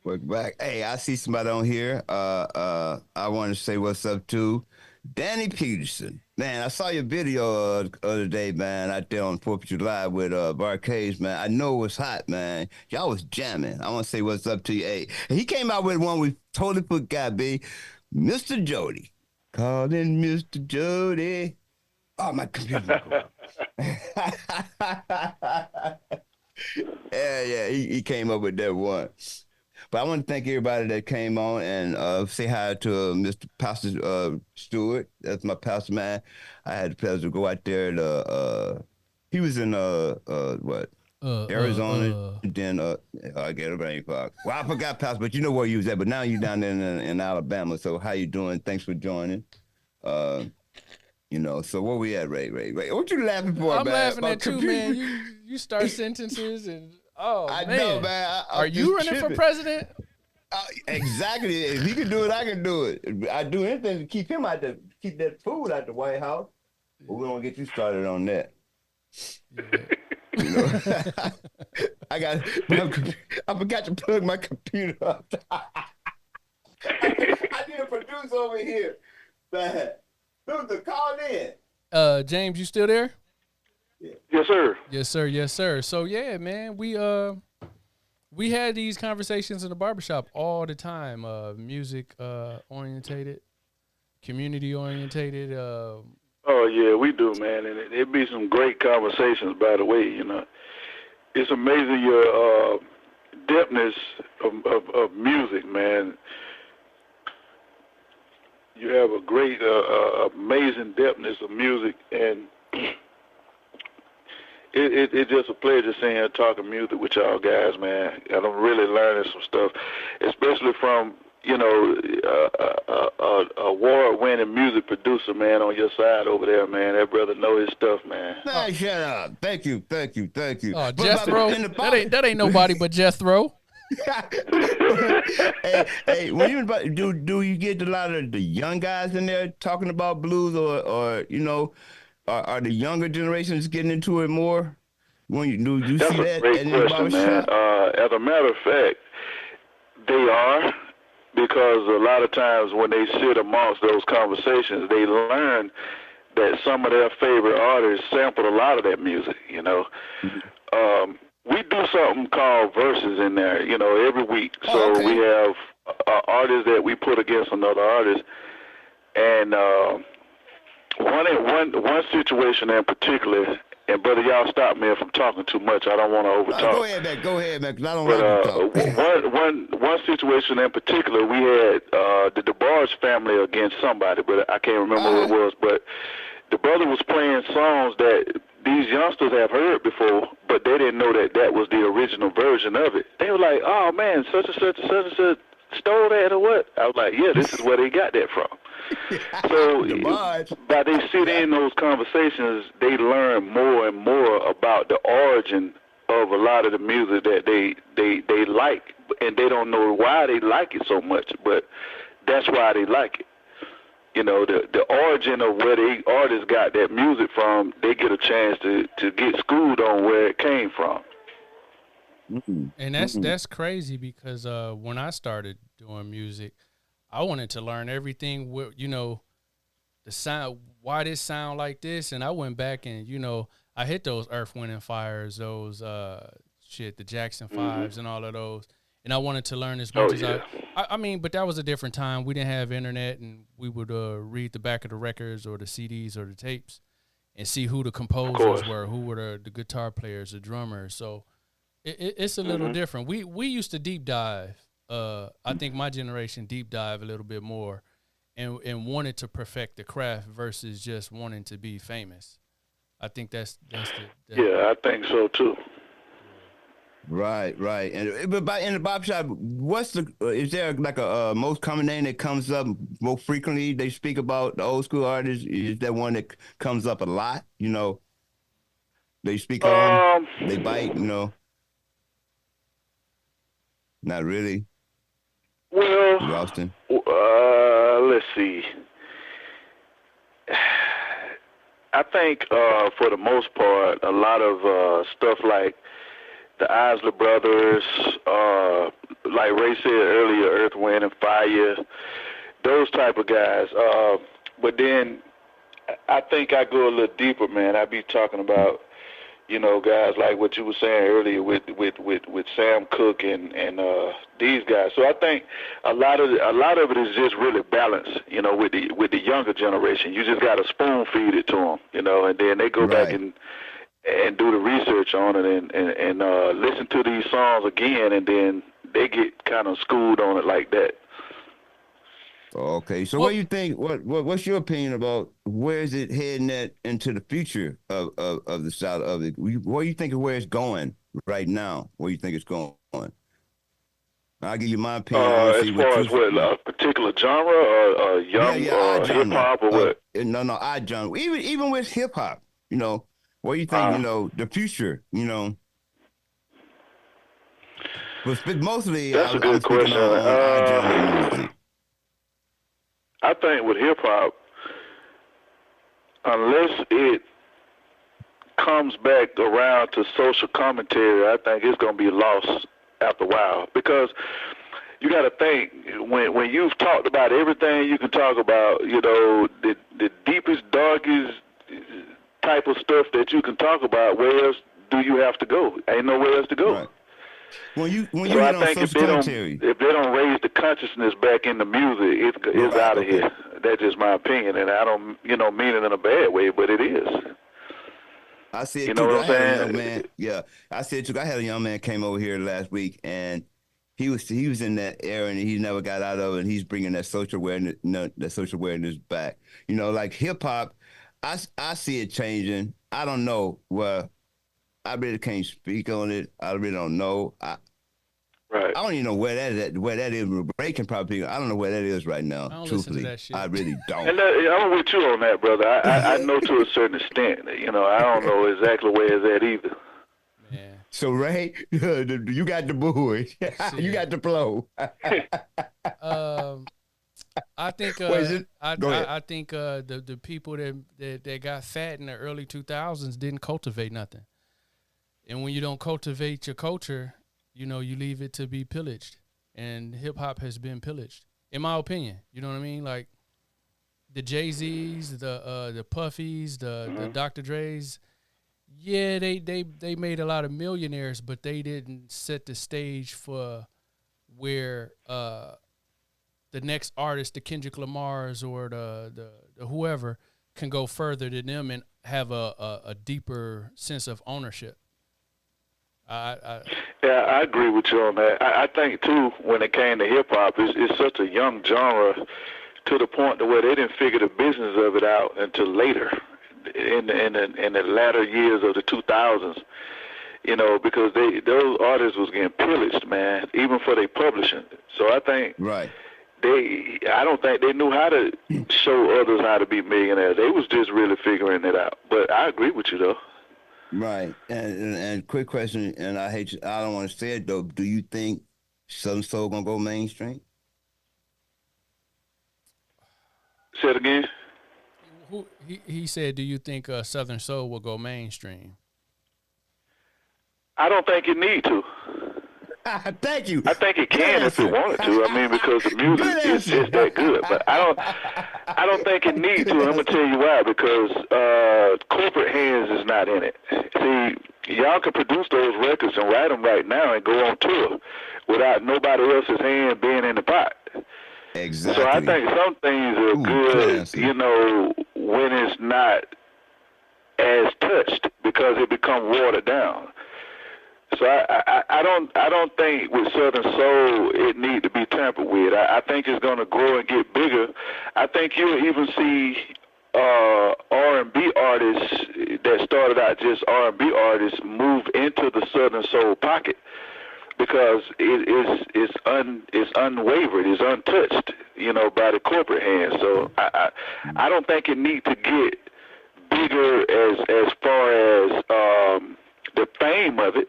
We're back. Hey, I see somebody on here. I want to say what's up to Danny Peterson. Man, I saw your video the other day, man, out there on 4th of July with Barcades, man. I know it was hot, man. Y'all was jamming. I want to say what's up to you. Hey, he came out with one we totally forgot, B. Mr. Jody. Calling Mr. Jody. Oh, my computer. Yeah, he came up with that one. But I want to thank everybody that came on and say hi to Mr. Pastor Stewart. That's my pastor, man. I had the pleasure to go out there. He was in, Arizona, then I get a brain fog. Well, I forgot Pastor, but you know where you was at. But now you down there in Alabama. So how you doing? Thanks for joining. You know, so where we at, Ray? What you laughing for, I'm man? laughing About at you, computer? man. You start sentences and I know, man. Are I'm you just running for tripping. president? Exactly. If he can do it, I can do it. I do anything to keep him out the keep that food out the White House. But we don't get you started on that. Yeah. You know, I forgot to plug my computer up. I need a producer over here. Man, producer, call in. James, you still there? Yes, sir. Yes, sir. Yes, sir. So yeah, man, we had these conversations in the barbershop all the time. Music orientated, community orientated. Oh yeah, we do, man, and it be some great conversations. By the way, you know, it's amazing your depthness of music, man. You have a great, amazing depthness of music, and it's just a pleasure sitting here talking music with y'all guys, man. And I'm really learning some stuff, especially from, you know, award-winning music producer, man, on your side over there, man. That brother know his stuff, man. Man, shut up. Thank you. Oh, Jethro. That ain't nobody but Jethro. hey, when you do you get a lot of the young guys in there talking about blues, or you know, are the younger generations getting into it more? When you That's see a that great in the question, man. barbershop? As a matter of fact, they are, because a lot of times when they sit amongst those conversations, they learn that some of their favorite artists sampled a lot of that music, you know. We do something called verses in there, you know, every week. So okay. we have artists that we put against another artist, and one situation in particular. And brother, y'all stop me if I'm talking too much. I don't want to overtalk. Go ahead, man. Because I don't like to talk. one situation in particular, we had the DeBarge family against somebody, but I can't remember who it was. But the brother was playing songs that these youngsters have heard before, but they didn't know that that was the original version of it. They were like, "Oh man, such and such and such and such stole that or what?" I was like, "Yeah, this is where they got that from." So by they sit in those conversations, they learn more and more about the origin of a lot of the music that they like, and they don't know why they like it so much, but that's why they like it. You know, the origin of where the artists got that music from, they get a chance to get schooled on where it came from. And that's crazy, because when I started doing music, I wanted to learn everything with, you know, the sound, why this sound like this, and I went back and, you know, I hit those Earth, Wind and Fires, those the Jackson 5s and all of those, and I wanted to learn as much as I mean, but that was a different time. We didn't have internet, and we would read the back of the records or the CDs or the tapes and see who the composers were, who were the guitar players, the drummers. So it's a little different. We used to deep dive. I think my generation deep dive a little bit more, and wanted to perfect the craft versus just wanting to be famous. I think that's yeah, I think so too. Right. And but in the barbershop, what's is there like a most common name that comes up more frequently? They speak about the old school artists. Is that one that comes up a lot? You know, they speak on, they bite. You know, not really. Well, Austin. Let's see. I think for the most part, a lot of stuff like the Isley Brothers, like Ray said earlier, Earth, Wind, and Fire, those type of guys. But then I think I go a little deeper, man. I be talking about, you know, guys like what you were saying earlier with Sam Cooke and these guys. So I think a lot of it is just really balanced, you know, with the younger generation. You just got to spoon feed it to them, you know, and then they go back and do the research on it and listen to these songs again, and then they get kind of schooled on it like that. Okay, so Well, what do you think? What's your opinion about where is it heading at into the future of the South of it? What do you think of where it's going right now? Where you think it's going? I'll give you my opinion. I want to As see what far you. as what a particular genre, or Yeah, young yeah, our hip genre. hop, or what? No, our genre. Even with hip hop, what do you think? Uh, The future. But mostly that's a I'm good speaking question. on our genre of music. I think with hip hop, unless it comes back around to social commentary, I think it's gonna be lost after a while, because you got to think, when you've talked about everything you can talk about, the deepest, darkest type of stuff that you can talk about, where else do you have to go? Ain't nowhere else to go. Right. When you So I hit on think social commentary, if they don't raise the consciousness back in the music, it's right, out of okay. here. That's just my opinion, and I don't mean it in a bad way, but it is. I said You too, know 'cause what I I'm had a saying? young man. Yeah, I said too, 'cause I had a young man came over here last week, and he was in that era, and he never got out of it. And he's bringing that social awareness, that social awareness back. Like hip hop, I see it changing. I don't know. Well, I really can't speak on it. I really don't know. Right. I don't even know where that is. Where that is, Ray can probably. I don't know where that is right now. I don't listen to Truthfully, that shit. I really don't. And I'm with you on that, brother. I know to a certain extent. I don't know exactly where it's at either. Man. So Ray, you got the buoy. You got the flow. I think What is it? Go ahead. I think the people that got fat in the early 2000s didn't cultivate nothing. And when you don't cultivate your culture, you leave it to be pillaged. And hip hop has been pillaged, in my opinion. You know what I mean? Like the Jay-Z's, the Puffies, the Dr. Dre's. Yeah, they made a lot of millionaires, but they didn't set the stage for where the next artist, the Kendrick Lamar's or the whoever, can go further than them and have a deeper sense of ownership. Yeah, I agree with you on that. I think too, when it came to hip hop, it's such a young genre, to the point to where they didn't figure the business of it out until later, in the latter years of the 2000s. Because those artists was getting pillaged, man, even for their publishing. So I think Right. I don't think they knew how to show others how to be millionaires. They was just really figuring it out. But I agree with you though. Right. And quick question, and I don't want to say it though. Do you think Southern Soul gonna go mainstream? Say it again. He said, "Do you think Southern Soul will go mainstream?" I don't think it need to. Thank you. I think it Good can if it answer. wanted to. I mean, because the music is just that good. But I don't think it need to. I'm gonna tell you why. Because corporate hands is not in it. See, y'all can produce those records and write them right now and go on tour without nobody else's hand being in the pot. Exactly. So I think some things are good, when it's not as touched, because it becomes watered down. So I don't think with Southern Soul it need to be tampered with. I think it's going to grow and get bigger. I think you'll even see R&B artists that started out just R&B artists move into the Southern Soul pocket, because it's unwavered, it's untouched, by the corporate hands. So I don't think it need to get bigger as far as the fame of it.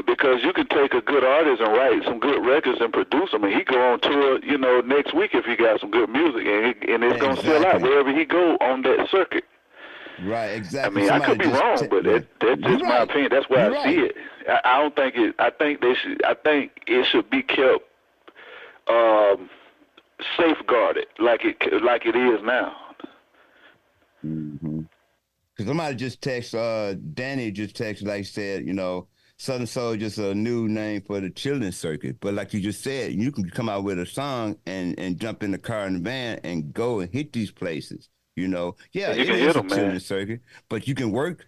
Because you can take a good artist and write some good records and produce them, and he go on tour, next week if he got some good music, and it's gonna sell out wherever he go on that circuit. Right, exactly. I mean, I could be wrong, but that's just my opinion. That's why I see it. I don't think it. I think they should. I think it should be kept safeguarded, like it is now. Mm-hmm. Because somebody just Danny just texted, like said, Southern Soul is just a new name for the children's circuit. But like you just said, you can come out with a song and jump in the car and the van and go and hit these places. Yeah, you it can is hit a them, man. children's circuit, but you can work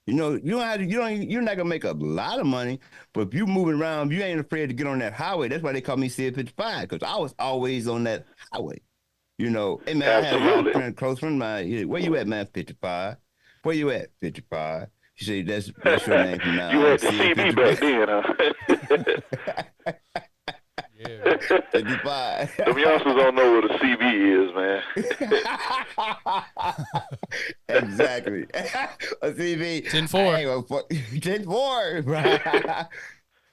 You know, you don't have to, you're not gonna make a lot of money, but if you moving around, you ain't afraid to get on that highway. That's why they call me SID55, because I was always on that highway. You know, hey man, I had a lot of Absolutely. close friends of mine. Where you at, man? 55. Where you at? 55. She said, that's your name from now You on. had the CB back then, huh? Yeah, man. 55. Them youngsters don't know what a CB is, man. Exactly. A CV. 10-4. I ain't gonna fuck 10-4, right?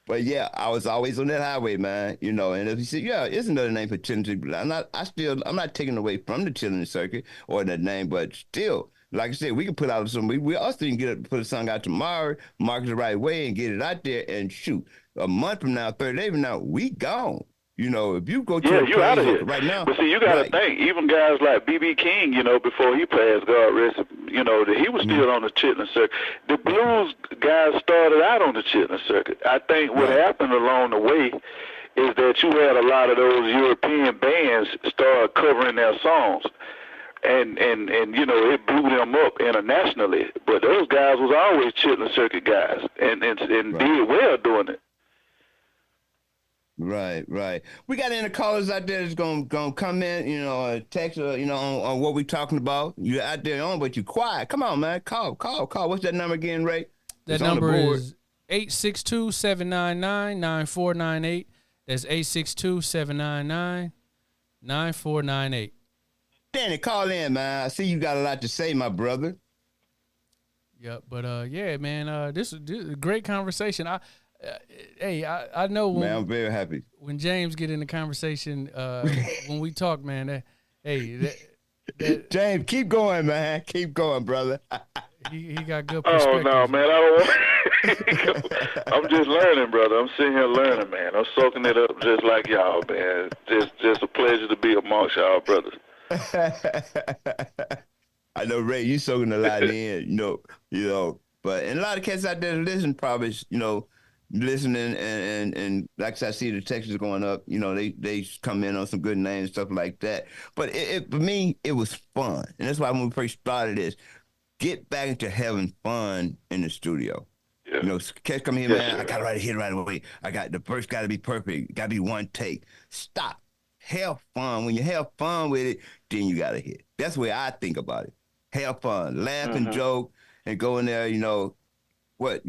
But yeah, I was always on that highway, man. You know, and if you see, yeah, it's another name for chilling. I'm not taking away from the chilling circuit or that name, but still, like I said, we can put out some. We also can put a song out tomorrow, market the right way, and get it out there. And shoot, a month from now, 30 days from now, we gone. You know, if you go to Yeah, a you out place of here. right now, But see, you got to right? think, even guys like B.B. King, you know, before he passed, God rest him, you know, that he was still on the chitlin circuit. The blues guys started out on the chitlin circuit. I think what Right. happened along the way is that you had a lot of those European bands start covering their songs. And you know, it blew them up internationally. But those guys was always chitlin circuit guys and Right. did well doing it. Right, right. We got any callers out there that's gonna comment, you know, text, you know, on what we talking about. You out there on, but you quiet. Come on, man. Call. What's that number again, Ray? That It's on the number board. is 862-799-9498. That's 862-799-9498. Danny, call in, man. I see you got a lot to say, my brother. Yep, but yeah, man, this is a great conversation. I know when Man, I'm very happy. when James get in the conversation, when we talk, man, that James, keep going, man. Keep going, brother. he got good Oh perspective. no, man! I don't want. I'm just learning, brother. I'm sitting here learning, man. I'm soaking it up just like y'all, man. Just a pleasure to be amongst y'all, brothers. I know, Ray, you soaking a lot in, you know, but and a lot of cats out there listen probably, you know, listening and like I said, I see the texts going up, you know, they come in on some good names, stuff like that. But for me, it was fun. And that's why when we first started this, get back into having fun in the studio. Yeah. You know, cats come here, Yes, man, sir. I got to write a hit right away. The verse got to be perfect. Got to be one take. Stop. Have fun. When you have fun with it, then you got to hit. That's the way I think about it. Have fun, laugh and joke, and go in there, you know, ain't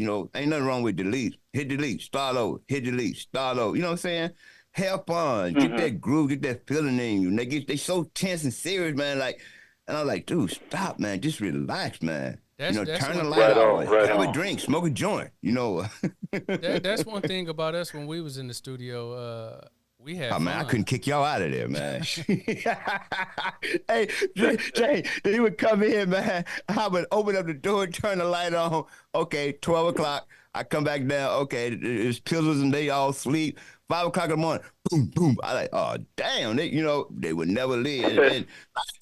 nothing wrong with delete. Hit delete, start over, hit delete, start over. You know what I'm saying? Have fun, get that groove, get that feeling in you. And they so tense and serious, man. Like, and I'm like, dude, stop, man. Just relax, man. That's Turn the one light Right off, on, right have a on. drink, smoke a joint, you know. that's one thing about us when we was in the studio. We had Oh, fun. man, I couldn't kick y'all out of there, man. Hey, Jay, he would come in, man. I would open up the door, turn the light on. Okay, 12 o'clock. I come back down. Okay, it's pillars and they all sleep. 5 o'clock in the morning, boom, boom. I like, oh, damn. They would never leave. And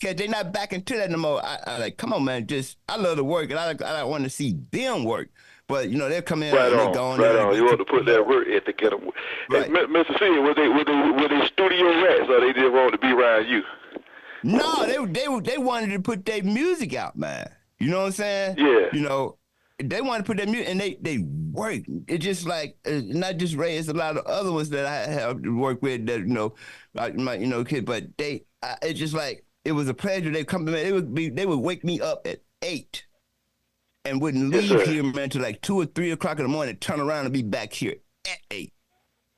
they not back into that no more. I like, come on, man. I love to work, and I want to see them work. But, they'll come in Right and they on, go on right there. on. You want to put that work ethic in them. Right. And Mr. C, were they studio rats, or they just wanted to be around you? No, they wanted to put their music out, man. You know what I'm saying? Yeah. They wanted to put their music, and they work. It's just like not just Ray. It's a lot of other ones that I have to work with that like my kid. But it's just like it was a pleasure. They come to me. They would wake me up at 8. And wouldn't Yes, leave sir. here, man, till like 2 or 3 o'clock in the morning. Turn around and be back here at 8,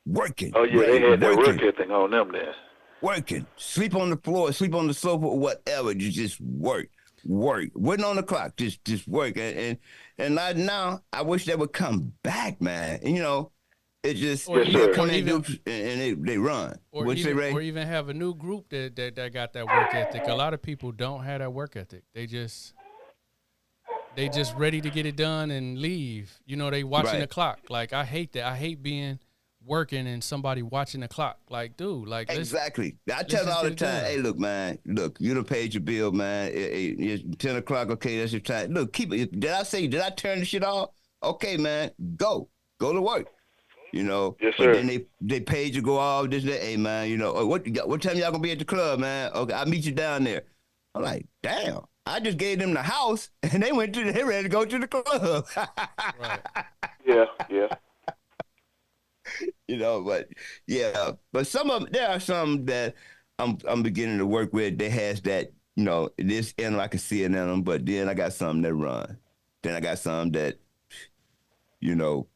working. Oh yeah, Ray, they had that working. work ethic on them then. Working, sleep on the floor, sleep on the sofa, or whatever. You just work. Wasn't on the clock, just work. And like now, I wish they would come back, man. And, it just Or they'll even- come or in even- and they run. or What'd you say, even, Ray? or even have a new group that got that work ethic. A lot of people don't have that work ethic. They just ready to get it done and leave. They watching the Right. clock. Like, I hate that. I hate being working and somebody watching the clock. Like, dude, like Exactly. I let's tell them just all the get it time, done. hey, look, man, you done paid your bill, man. It's 10 o'clock, okay, that's your time. Look, keep it. Did I turn the shit off? Okay, man, go to work. Yes, But sir. then they paid you go off, this, that, hey, man, what time y'all gonna be at the club, man? Okay, I'll meet you down there. I'm like, damn. I just gave them the house, and they ready to go to the club. Right. Yeah. You know, but yeah, but there are some that I'm beginning to work with. That has that, you know, this and I can see it in them, but then I got some that run. Then I got some that, you know,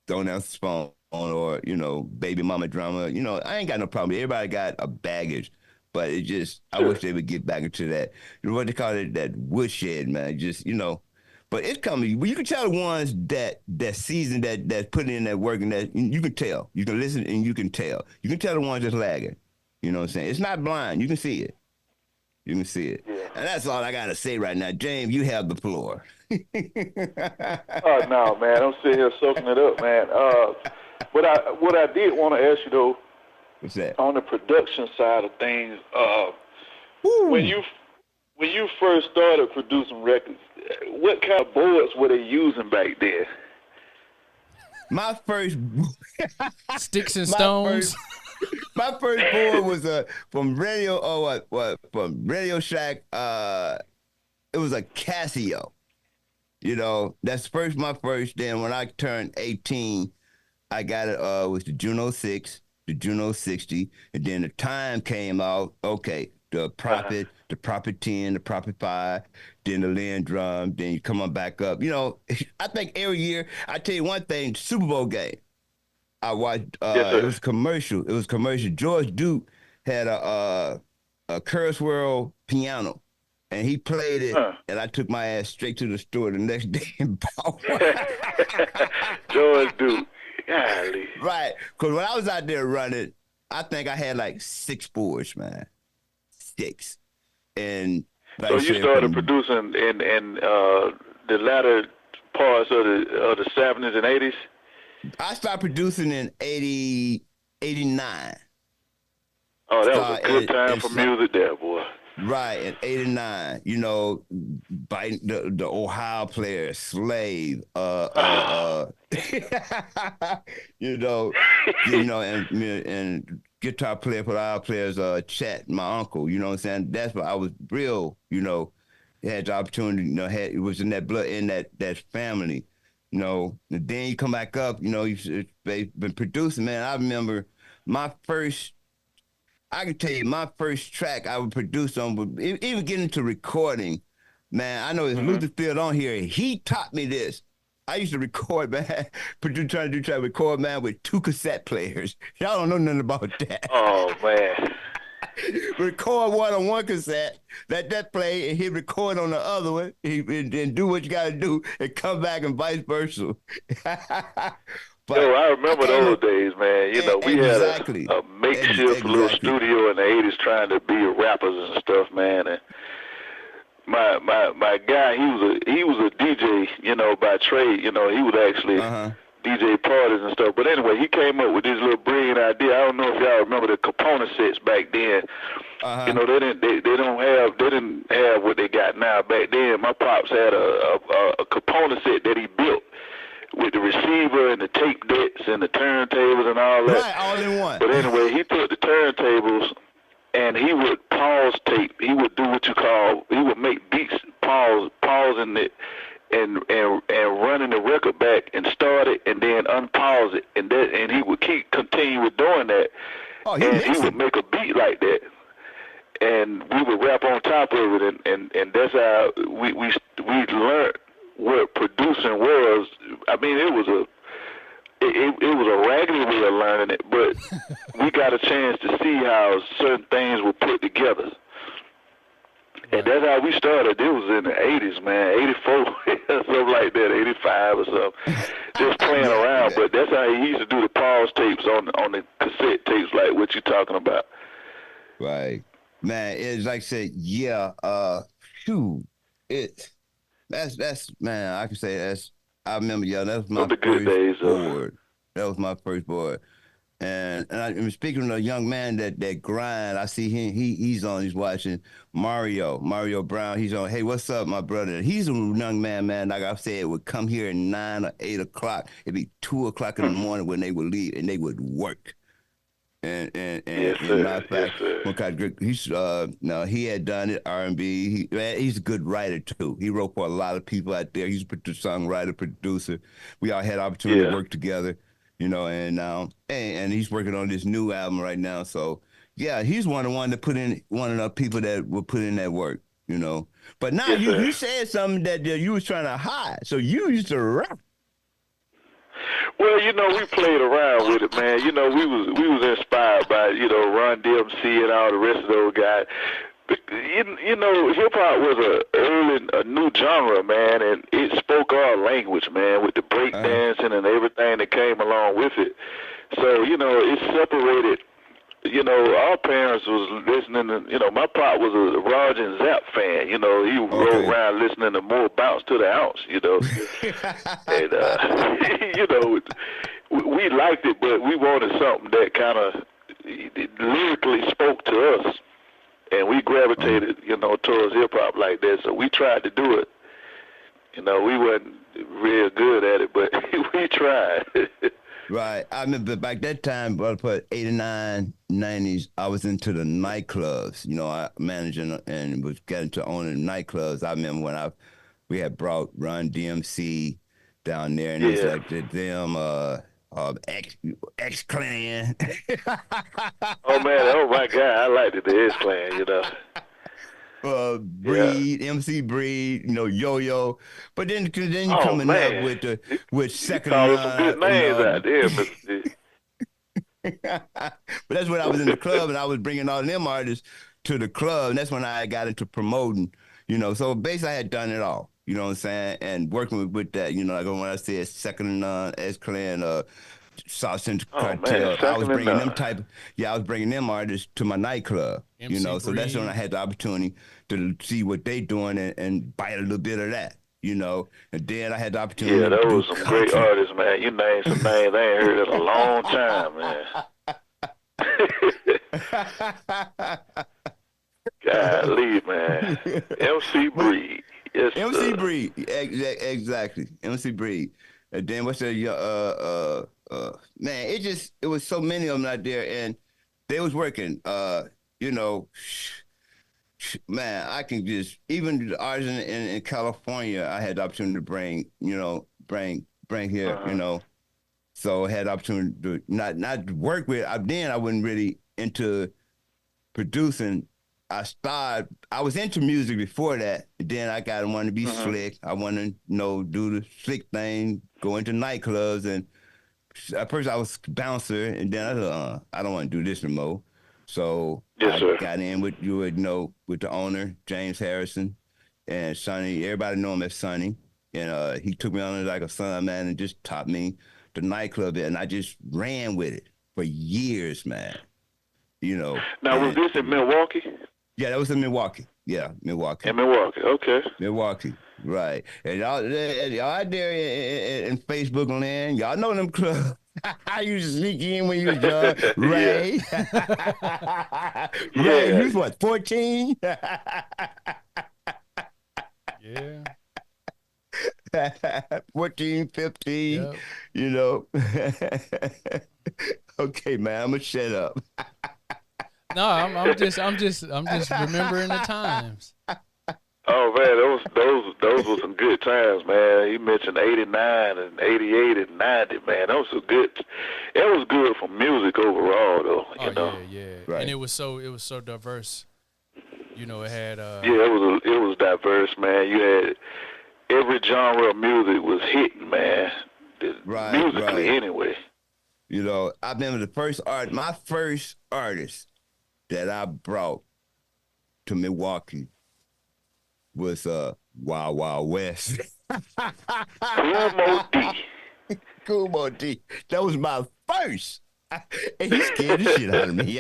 don't answer the phone or, you know, baby mama drama. You know, I ain't got no problem. Everybody got a baggage, but it just, I wish they would get back into that, you know, what they call it, that woodshed, man. Just, you know, but it's coming. Well, you can tell the ones that season that put in that work, and that you can tell. You can listen and you can tell. You can tell the ones that's lagging. You know what I'm saying? It's not blind. You can see it. You can see it. Yeah. And that's all I got to say right now. James, you have the floor. Oh no, man, I'm sitting here soaking it up, man. What I did want to ask you though, What's that? on the production side of things, Woo. when you first started producing records, what kind of boards were they using back then? My first Sticks and stones. My first board was from Radio from Radio Shack. It was a Casio. You know, that's my first. Then when I turned 18, I got it was the Juno 6, the Juno 60, and then the Time came out. Okay, the Prophet, the Prophet 10, the Prophet 5, then the Lynn drum, then you come on back up. You know, I think every year, I tell you one thing, Super Bowl game. I watched. Yes, sir. It was commercial. George Duke had a Kurzweil piano, and he played it. And I took my ass straight to the store the next day and bought one. George Duke. Golly. Right, because when I was out there running, I think I had like 6 boards, man, 6. And like So I you said, started producing in the latter parts of the 70s and 80s? I started producing in 89. Oh, that was a good time for music there, boy. Right, in 89, you know, by the Ohio players, Slave, you know, and guitar player for our players, Chet, my uncle, you know what I'm saying? That's what I was real, you know, had the opportunity, you know, it was in that blood, in that family, you know, and then you come back up, you know, they've been producing, man. I remember I can tell you my first track I would produce on, but even getting to recording, man, I know it's Luther Field on here. He taught me this. I used to record, man, trying to record, man, with 2 cassette players. Y'all don't know nothing about that. Oh, man. Record one on one cassette, let that play, and he'd record on the other one, and do what you got to do, and come back and vice versa. But Yo, I remember those days, man. You know, we had a makeshift little studio in the 80s trying to be rappers and stuff, man. And my guy, he was a DJ, you know, by trade. You know, he would actually DJ parties and stuff. But anyway, he came up with this little brilliant idea. I don't know if y'all remember the component sets back then. You know, they didn't have what they got now. Back then, my pops had a component set that he built with the receiver and the tape decks and the turntables and all that. Right, all in one. But anyway, he took the turntables and he would pause tape. He would do what you call, he would make beats pausing it and running the record back and start it and then unpause it. And he would continue with doing that. Oh, and he would make a beat like that. And we would rap on top of it, and that's how we learned what producing was. I mean, it was a raggedy way of learning it, but we got a chance to see how certain things were put together. And that's how we started. It was in the 80s, man, 84, something like that, 85 or something, just playing around. But that's how he used to do the pause tapes on the cassette tapes, like what you're talking about. Right. Man, it's like I said, that's man, I can say I remember, that was my first board. That was my first board. And I'm speaking to a young man that grind. I see him, he's watching Mario Brown. He's on, hey, what's up, my brother? He's a young man, like I said, would come here at 9 or 8 o'clock. It'd be 2 o'clock in the morning when they would leave and they would work. Yes, And matter sir. of Yes, fact, sir. he's no, he had done it R&B. He's a good writer too. He wrote for a lot of people out there. He's a songwriter, producer. We all had opportunity to Yeah. work together, and now and he's working on this new album right now. So yeah, he's one of the people that will put in that work. But now Yes, sir. you said something that you was trying to hide. So you used to rap. Well, we played around with it, man. We was inspired by Run DMC and all the rest of those guys. But, hip hop was a new genre, man, and it spoke our language, man, with the breakdancing and everything that came along with it. So it separated. Our parents was listening to, my pop was a Raj and Zapp fan. He rode around listening to more Bounce to the Ounce, And, we liked it, but we wanted something that kind of lyrically spoke to us. And we gravitated, towards hip-hop like that. So we tried to do it. We wasn't real good at it, but we tried. Right. I remember back that time, but 89, 90s, I was into the nightclubs. I managing and was getting to owning nightclubs. I remember when we had brought Run DMC down there, and it was like them X Clan. Oh man, oh my God, I liked the X Clan, Breed, MC Breed, Yo-Yo, but then you Oh coming up man, with you second called some good names out there, but that's when I was in the club and I was bringing all them artists to the club, and that's when I got into promoting, So basically, I had done it all, you know what I'm saying, and working with that, like when I said second and none, S Clan, South Central Oh man, Cartel, I was second and bringing none. I was bringing them artists to my nightclub, MC So that's when I Breed. had the opportunity to see what they doing and bite a little bit of that. And then I had the Yeah, opportunity to do those some great country. artists, man. You named some names I ain't heard in a long time, man. Golly, man. MC But Breed. Yes, MC sir. Breed, exactly. MC Breed. And then what's that? Man, it was so many of them out there, and they was working. You know, man, I can just even the artists in California, I had the opportunity to bring here. So I had the opportunity to not work with. I wasn't really into producing. I was into music before that. Then I wanted to be slick. I wanted to do the slick thing, go into nightclubs, and at first I was bouncer, and then I thought, I don't want to do this no more. So Yes, I sir. got in with with the owner, James Harrison, and Sonny. Everybody know him as Sonny, and he took me on like a son, man, and just taught me the nightclub, and I just ran with it for years, man. Now, was And this in Milwaukee? yeah, that was in Milwaukee. Yeah, Milwaukee. In Milwaukee, okay. Milwaukee, right. And y'all out there in Facebook land, y'all know them clubs. I used to sneak in when you was young. Yeah. Ray. Ray, Yeah. you was what, 14? Yeah. 14, 15, Yep. you know. Okay, man, I'm gonna shut up. No, I'm just remembering the times. Oh man, those were some good times, man. You mentioned '89 and '88 and '90, man. Those were good. It was good for music overall, though. Oh yeah. Right. And it was so diverse. It had Yeah, it was diverse, man. You had every genre of music was hitting, man. Right, Musically, right. anyway. I remember my first artist that I brought to Milwaukee was Wild Wild West. Kumo D. Kumo D. That was my first. And he scared the shit out of me.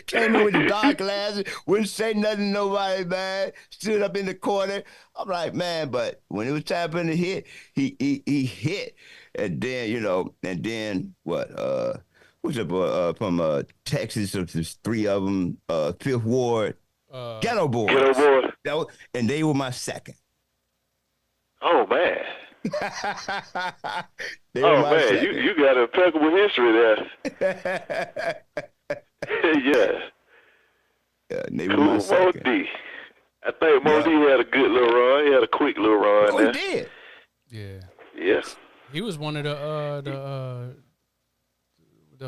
Came in with the dark glasses, wouldn't say nothing to nobody, man. Stood up in the corner. I'm like, man, but when it was time for him to hit, he hit. And then, what? What's up from Texas? There's three of them. Fifth Ward, Ghetto Boys. Ghetto Boy. And they were my second. Oh man. They were Oh my man, second. you got an impeccable history there. Yeah, Yeah, they were my cool Mo second. D. I think Mo Yeah. D had a good little run. He had a quick little run Oh, he there. did. Yeah. Yeah. He was one of the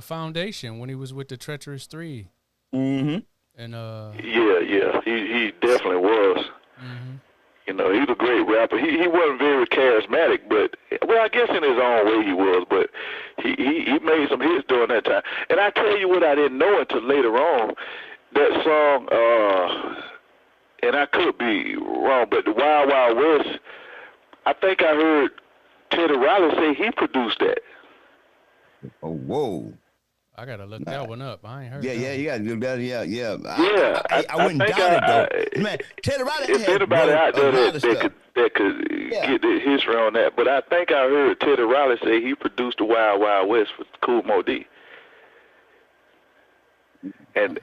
foundation when he was with the Treacherous Three. Mm-hmm. And Yeah. He definitely was. mm-hmm. You know, he's a great rapper. He wasn't very charismatic, but well, I guess in his own way he was. But he made some hits during that time. And I tell you what, I didn't know until later on. That song, and I could be wrong, but the Wild Wild West. I think I heard Teddy Riley say he produced that. Oh, whoa. I gotta look that one up. I ain't heard. Yeah, that yeah, one. you got to do that. Yeah, yeah. Yeah, I wouldn't think doubt it though. Man, Teddy Riley if had anybody wrote out a there lot of that stuff. could Yeah. get the history on that, but I think I heard Teddy Riley say he produced the Wild Wild West for Cool Mo D. And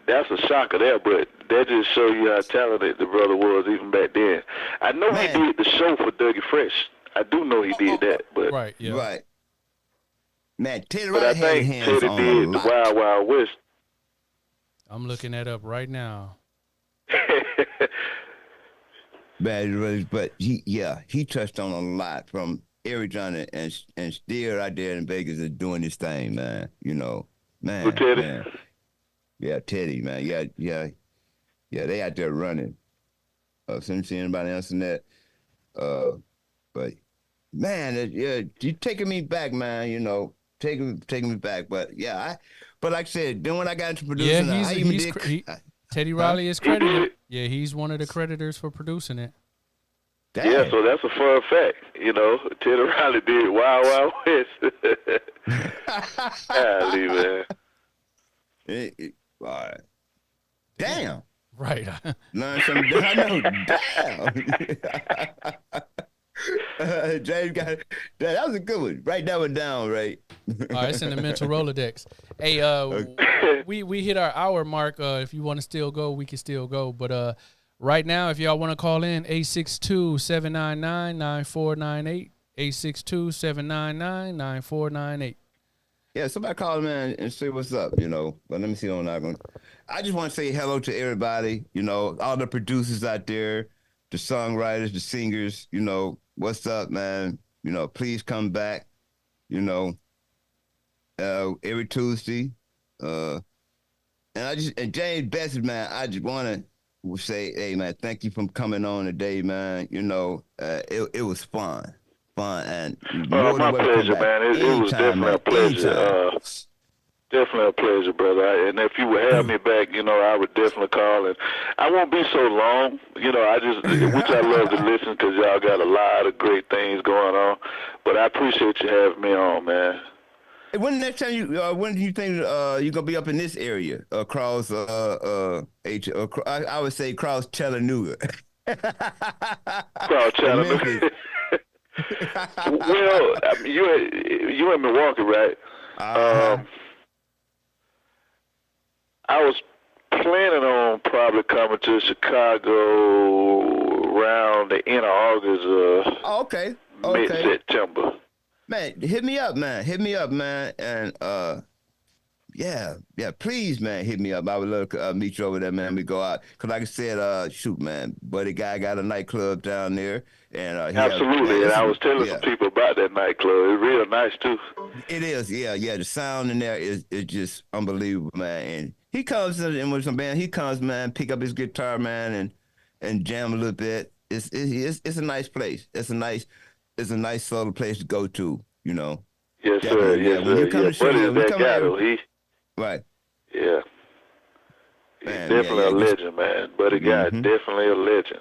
that's a shocker there, but that just show you how talented the brother was even back then. I know he Man. did the show for Dougie Fresh. I do know he did that, but Right. Yeah. Right. Man, Teddy but Riley I had his think hands Teddy on a did the lot. Wild Wild West. I'm looking that up right now. Man, but he touched on a lot from Arizona and still out there in Vegas is doing his thing, man. You know, Who, Teddy? man. Yeah, Teddy, man. Yeah, they out there running. See anybody else in that? But man, you taking me back, man. You know, taking me back. But but like I said, then when I got into Yeah, producing, I even did. Teddy Riley is He did credited. it. Yeah, he's one of the creditors for producing it. Damn. Yeah, so that's a fun fact. You know, Teddy Riley did Wild Wild West. Golly, man. All right. Damn. Right. Learn something. I know. Damn. James got it. That was a good one. Write that one down, right? All right, it's in the mental Rolodex. Hey, we hit our hour mark. If you want to still go, we can still go. But right now, if y'all want to call in, 862-799-9498. 862-799-9498. Yeah, somebody call man and say what's up, you know. But let me see on that one. I just want to say hello to everybody, you know, all the producers out there, the songwriters, the singers, you know, what's up, man? You know, please come back, you know, every Tuesday. And James Bessett, man, I just want to say, hey, man, thank you for coming on today, man. You know, it was fun. And My pleasure, man. It was definitely a pleasure. Definitely a pleasure, brother. And if you would have me back, you know, I would definitely call. And I won't be so long, you know. Which I love to listen because y'all got a lot of great things going on. But I appreciate you having me on, man. Hey, when do you think you're gonna be up in this area across I would say across Chattanooga. Across Chattanooga. Well, you in Milwaukee, right? I was planning on probably coming to Chicago around the end of August. Okay. Mid-September. Man, hit me up, man. And please, man, hit me up. I would love to meet you over there, man. We go out. Because like I said, shoot, man, buddy guy got a nightclub down there. And absolutely, and I was telling some people about that nightclub. It's real nice, too. It is, yeah. The sound in there is just unbelievable, man. And he comes in with some band. He comes, man, pick up his guitar, man, and jam a little bit. It's a nice place. It's a nice sort of place to go to, you know. Yes, sir. Yes, when sir. you come to show, Buddy is that guy, though. Right. Yeah. He's Man, definitely a legend, man. Buddy guy, definitely a legend.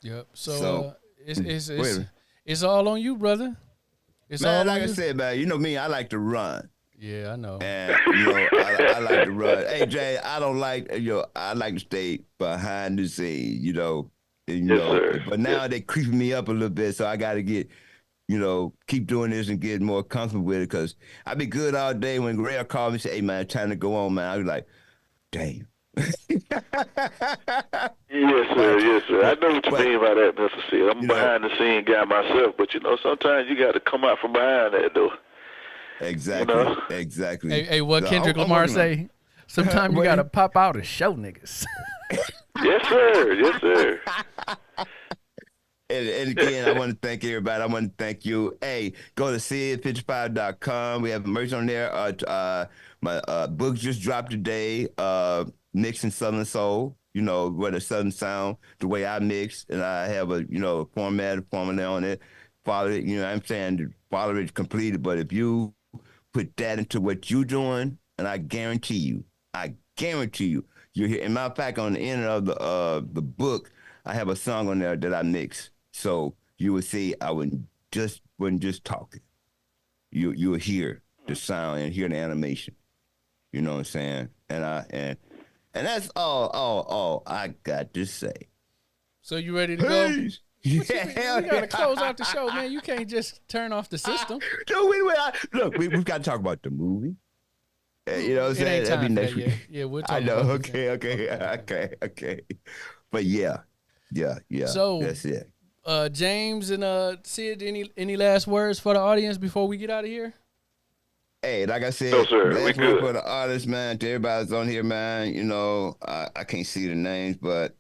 Yep. So it's all on you, brother. It's man, all like on I you. said, man, you know me, I like to run. Yeah, I know. And you know, I like to run. Hey Jay, I don't like I like to stay behind the scenes, you know. And, you know, sir. But now they creeping me up a little bit, so I gotta get, you know, keep doing this and get more comfortable with it, because I be good all day when Greg called me and say, hey man, it's time to go on, man. I was like, damn. Yes, sir. Yes, sir. I know what you but, mean by that, Mr. C. I'm a behind the scene guy myself, but sometimes you got to come out from behind that though. Exactly. Exactly. Hey, what So Kendrick I'm Lamar working on it. say? Sometimes you gotta pop out and show niggas. Yes, sir. Yes, sir. And again, I want to thank everybody. I want to thank you. Hey, go to SID55.com. We have merch on there. My book just dropped today. Mixing Southern Soul. Where the Southern sound, the way I mix, and I have a formula on it. Follow it. I'm saying follow it completed. But if you put that into what you're doing, and I guarantee you, you're here. And matter of fact, on the end of the book, I have a song on there that I mix. So you will see I wasn't just talking. You will hear the sound and hear the animation. You know what I'm saying? And that's all I got to say. So you ready to go? Yeah, We gotta close out the show, man. You can't just turn off the system. No, wait. Look, we've got to talk about the movie. You know what I'm saying? It ain't That'd be time for next that week. yet. Yeah, we'll talk I know. about this Okay. But yeah. So, that's it. James and Sid, any last words for the audience before we get out of here? Hey, like I said, No, sir. last We word good. for the artists, man. To everybody's on here, man. I can't see the names, but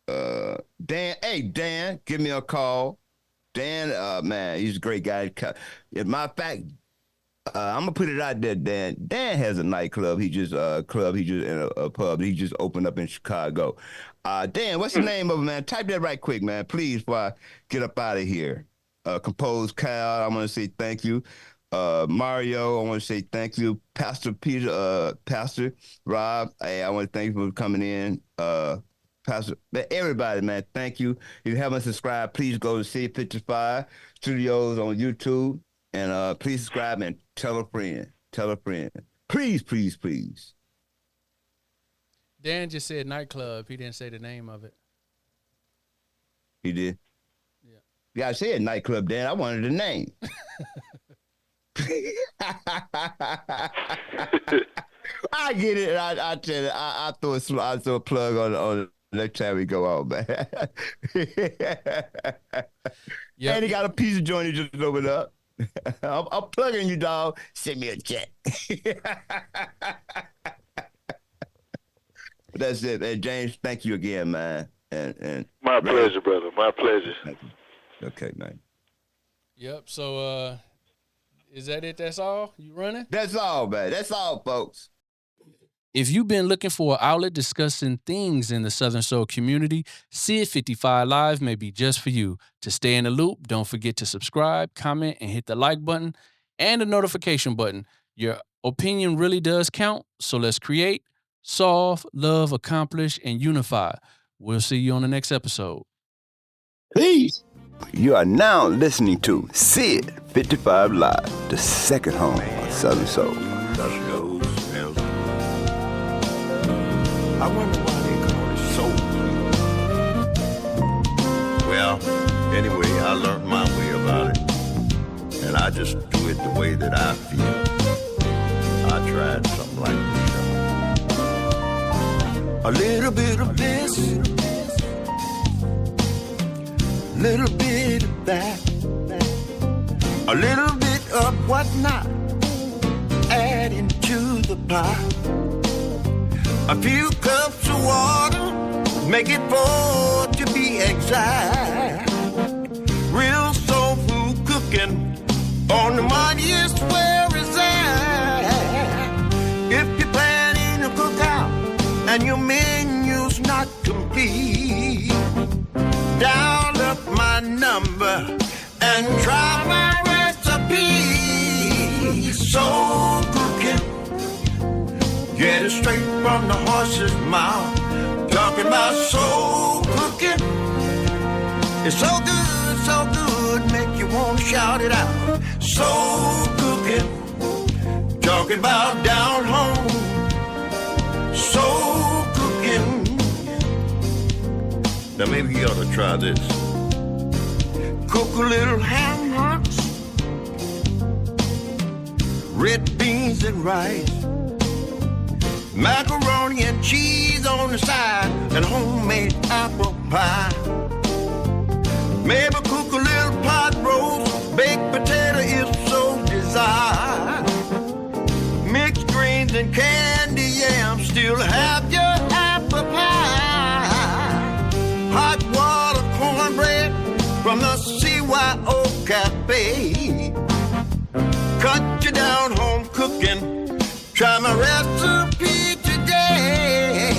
Dan. Hey, Dan, give me a call. Dan, man, he's a great guy. As a matter of fact, I'm gonna put it out there, Dan. Dan has a nightclub. He just in a pub. He just opened up in Chicago. Dan, what's the name of it, man? Type that right quick, man, please, before I get up out of here. Compose Cal, I want to say thank you. Mario, I want to say thank you. Pastor Peter, Pastor Rob, hey, I want to thank you for coming in. Pastor, everybody, man, thank you. If you haven't subscribed, please go to SID55 Studios on YouTube. And please subscribe and tell a friend. Please. Dan just said nightclub. He didn't say the name of it. He did? Yeah. Yeah, I said nightclub, Dan. I wanted the name. I get it. I tell you, I throw a plug on next time we go out, man. Yep. And he got a pizza joint he just opened up. I'm plugging you, dog. Send me a check. But that's it, man. James, thank you again, man. And My pleasure, brother. My pleasure. Thank you. Okay, man. Yep. So, is that it? That's all? You running? That's all, man. That's all, folks. If you've been looking for an outlet discussing things in the Southern Soul community, SID55 Live may be just for you. To stay in the loop, don't forget to subscribe, comment, and hit the like button and the notification button. Your opinion really does count, so let's create, solve, love, accomplish, and unify. We'll see you on the next episode. Peace. You are now listening to SID55 Live, the second home of Southern Soul. I wonder why they call it soul. Well, anyway, I learned my way about it. And I just do it the way that I feel. I tried something like this. A little bit of this, little bit of that, a little bit of whatnot, adding to the pot. A few cups of water, make it 4 to be exact. Real soul food cooking on the mightiest where is at. If you're planning to cook out and your menu's not complete, dial up my number and try my recipe. Soul cooking, get it straight from the horse's mouth. Talking about soul cooking. It's so good, make you want to shout it out. Soul cooking. Talking about down home. Soul cooking. Now maybe you ought to try this. Cook a little ham hocks, red beans and rice. macaroni and cheese on the side, and homemade apple pie. Maybe cook a little pot roast, baked potato if so desired. Mixed greens and candy yams, still have your apple pie. Hot water cornbread from the CYO Cafe. Cut you down home cooking, try my recipe today.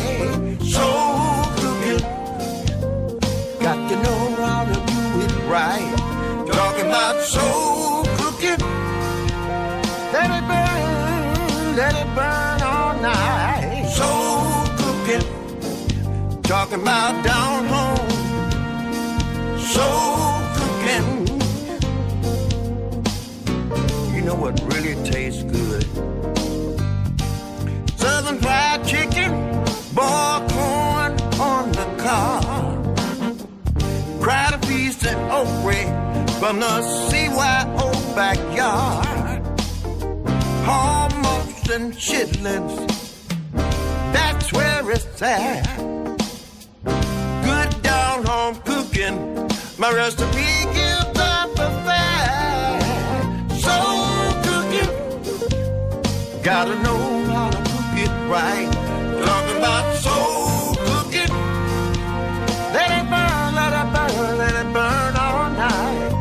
Soul cooking, got to know how to do it right. Talking about soul cooking, let it burn all night. Soul cooking, talking about down home. Soul cooking, you know what really tastes good? Southern fried chicken, boiled corn on the cob, cried peas and okra from the CYO backyard. Hormones and chitlins, that's where it's at. Good down home cooking, my recipe gives up a fat. Soul cooking, gotta know how to cook it right. Talking about soul cooking, let it burn, let it burn, let it burn all night.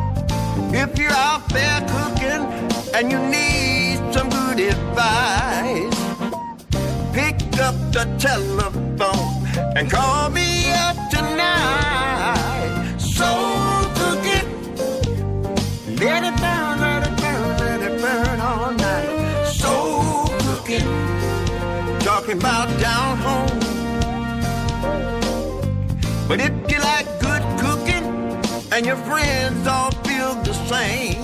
If you're out there cooking and you need some good advice, pick up the telephone and call me up tonight. Soul cooking, let it burn, let it burn, let it burn all night. Soul cooking, talking about down home. But if you like good cooking and your friends all feel the same,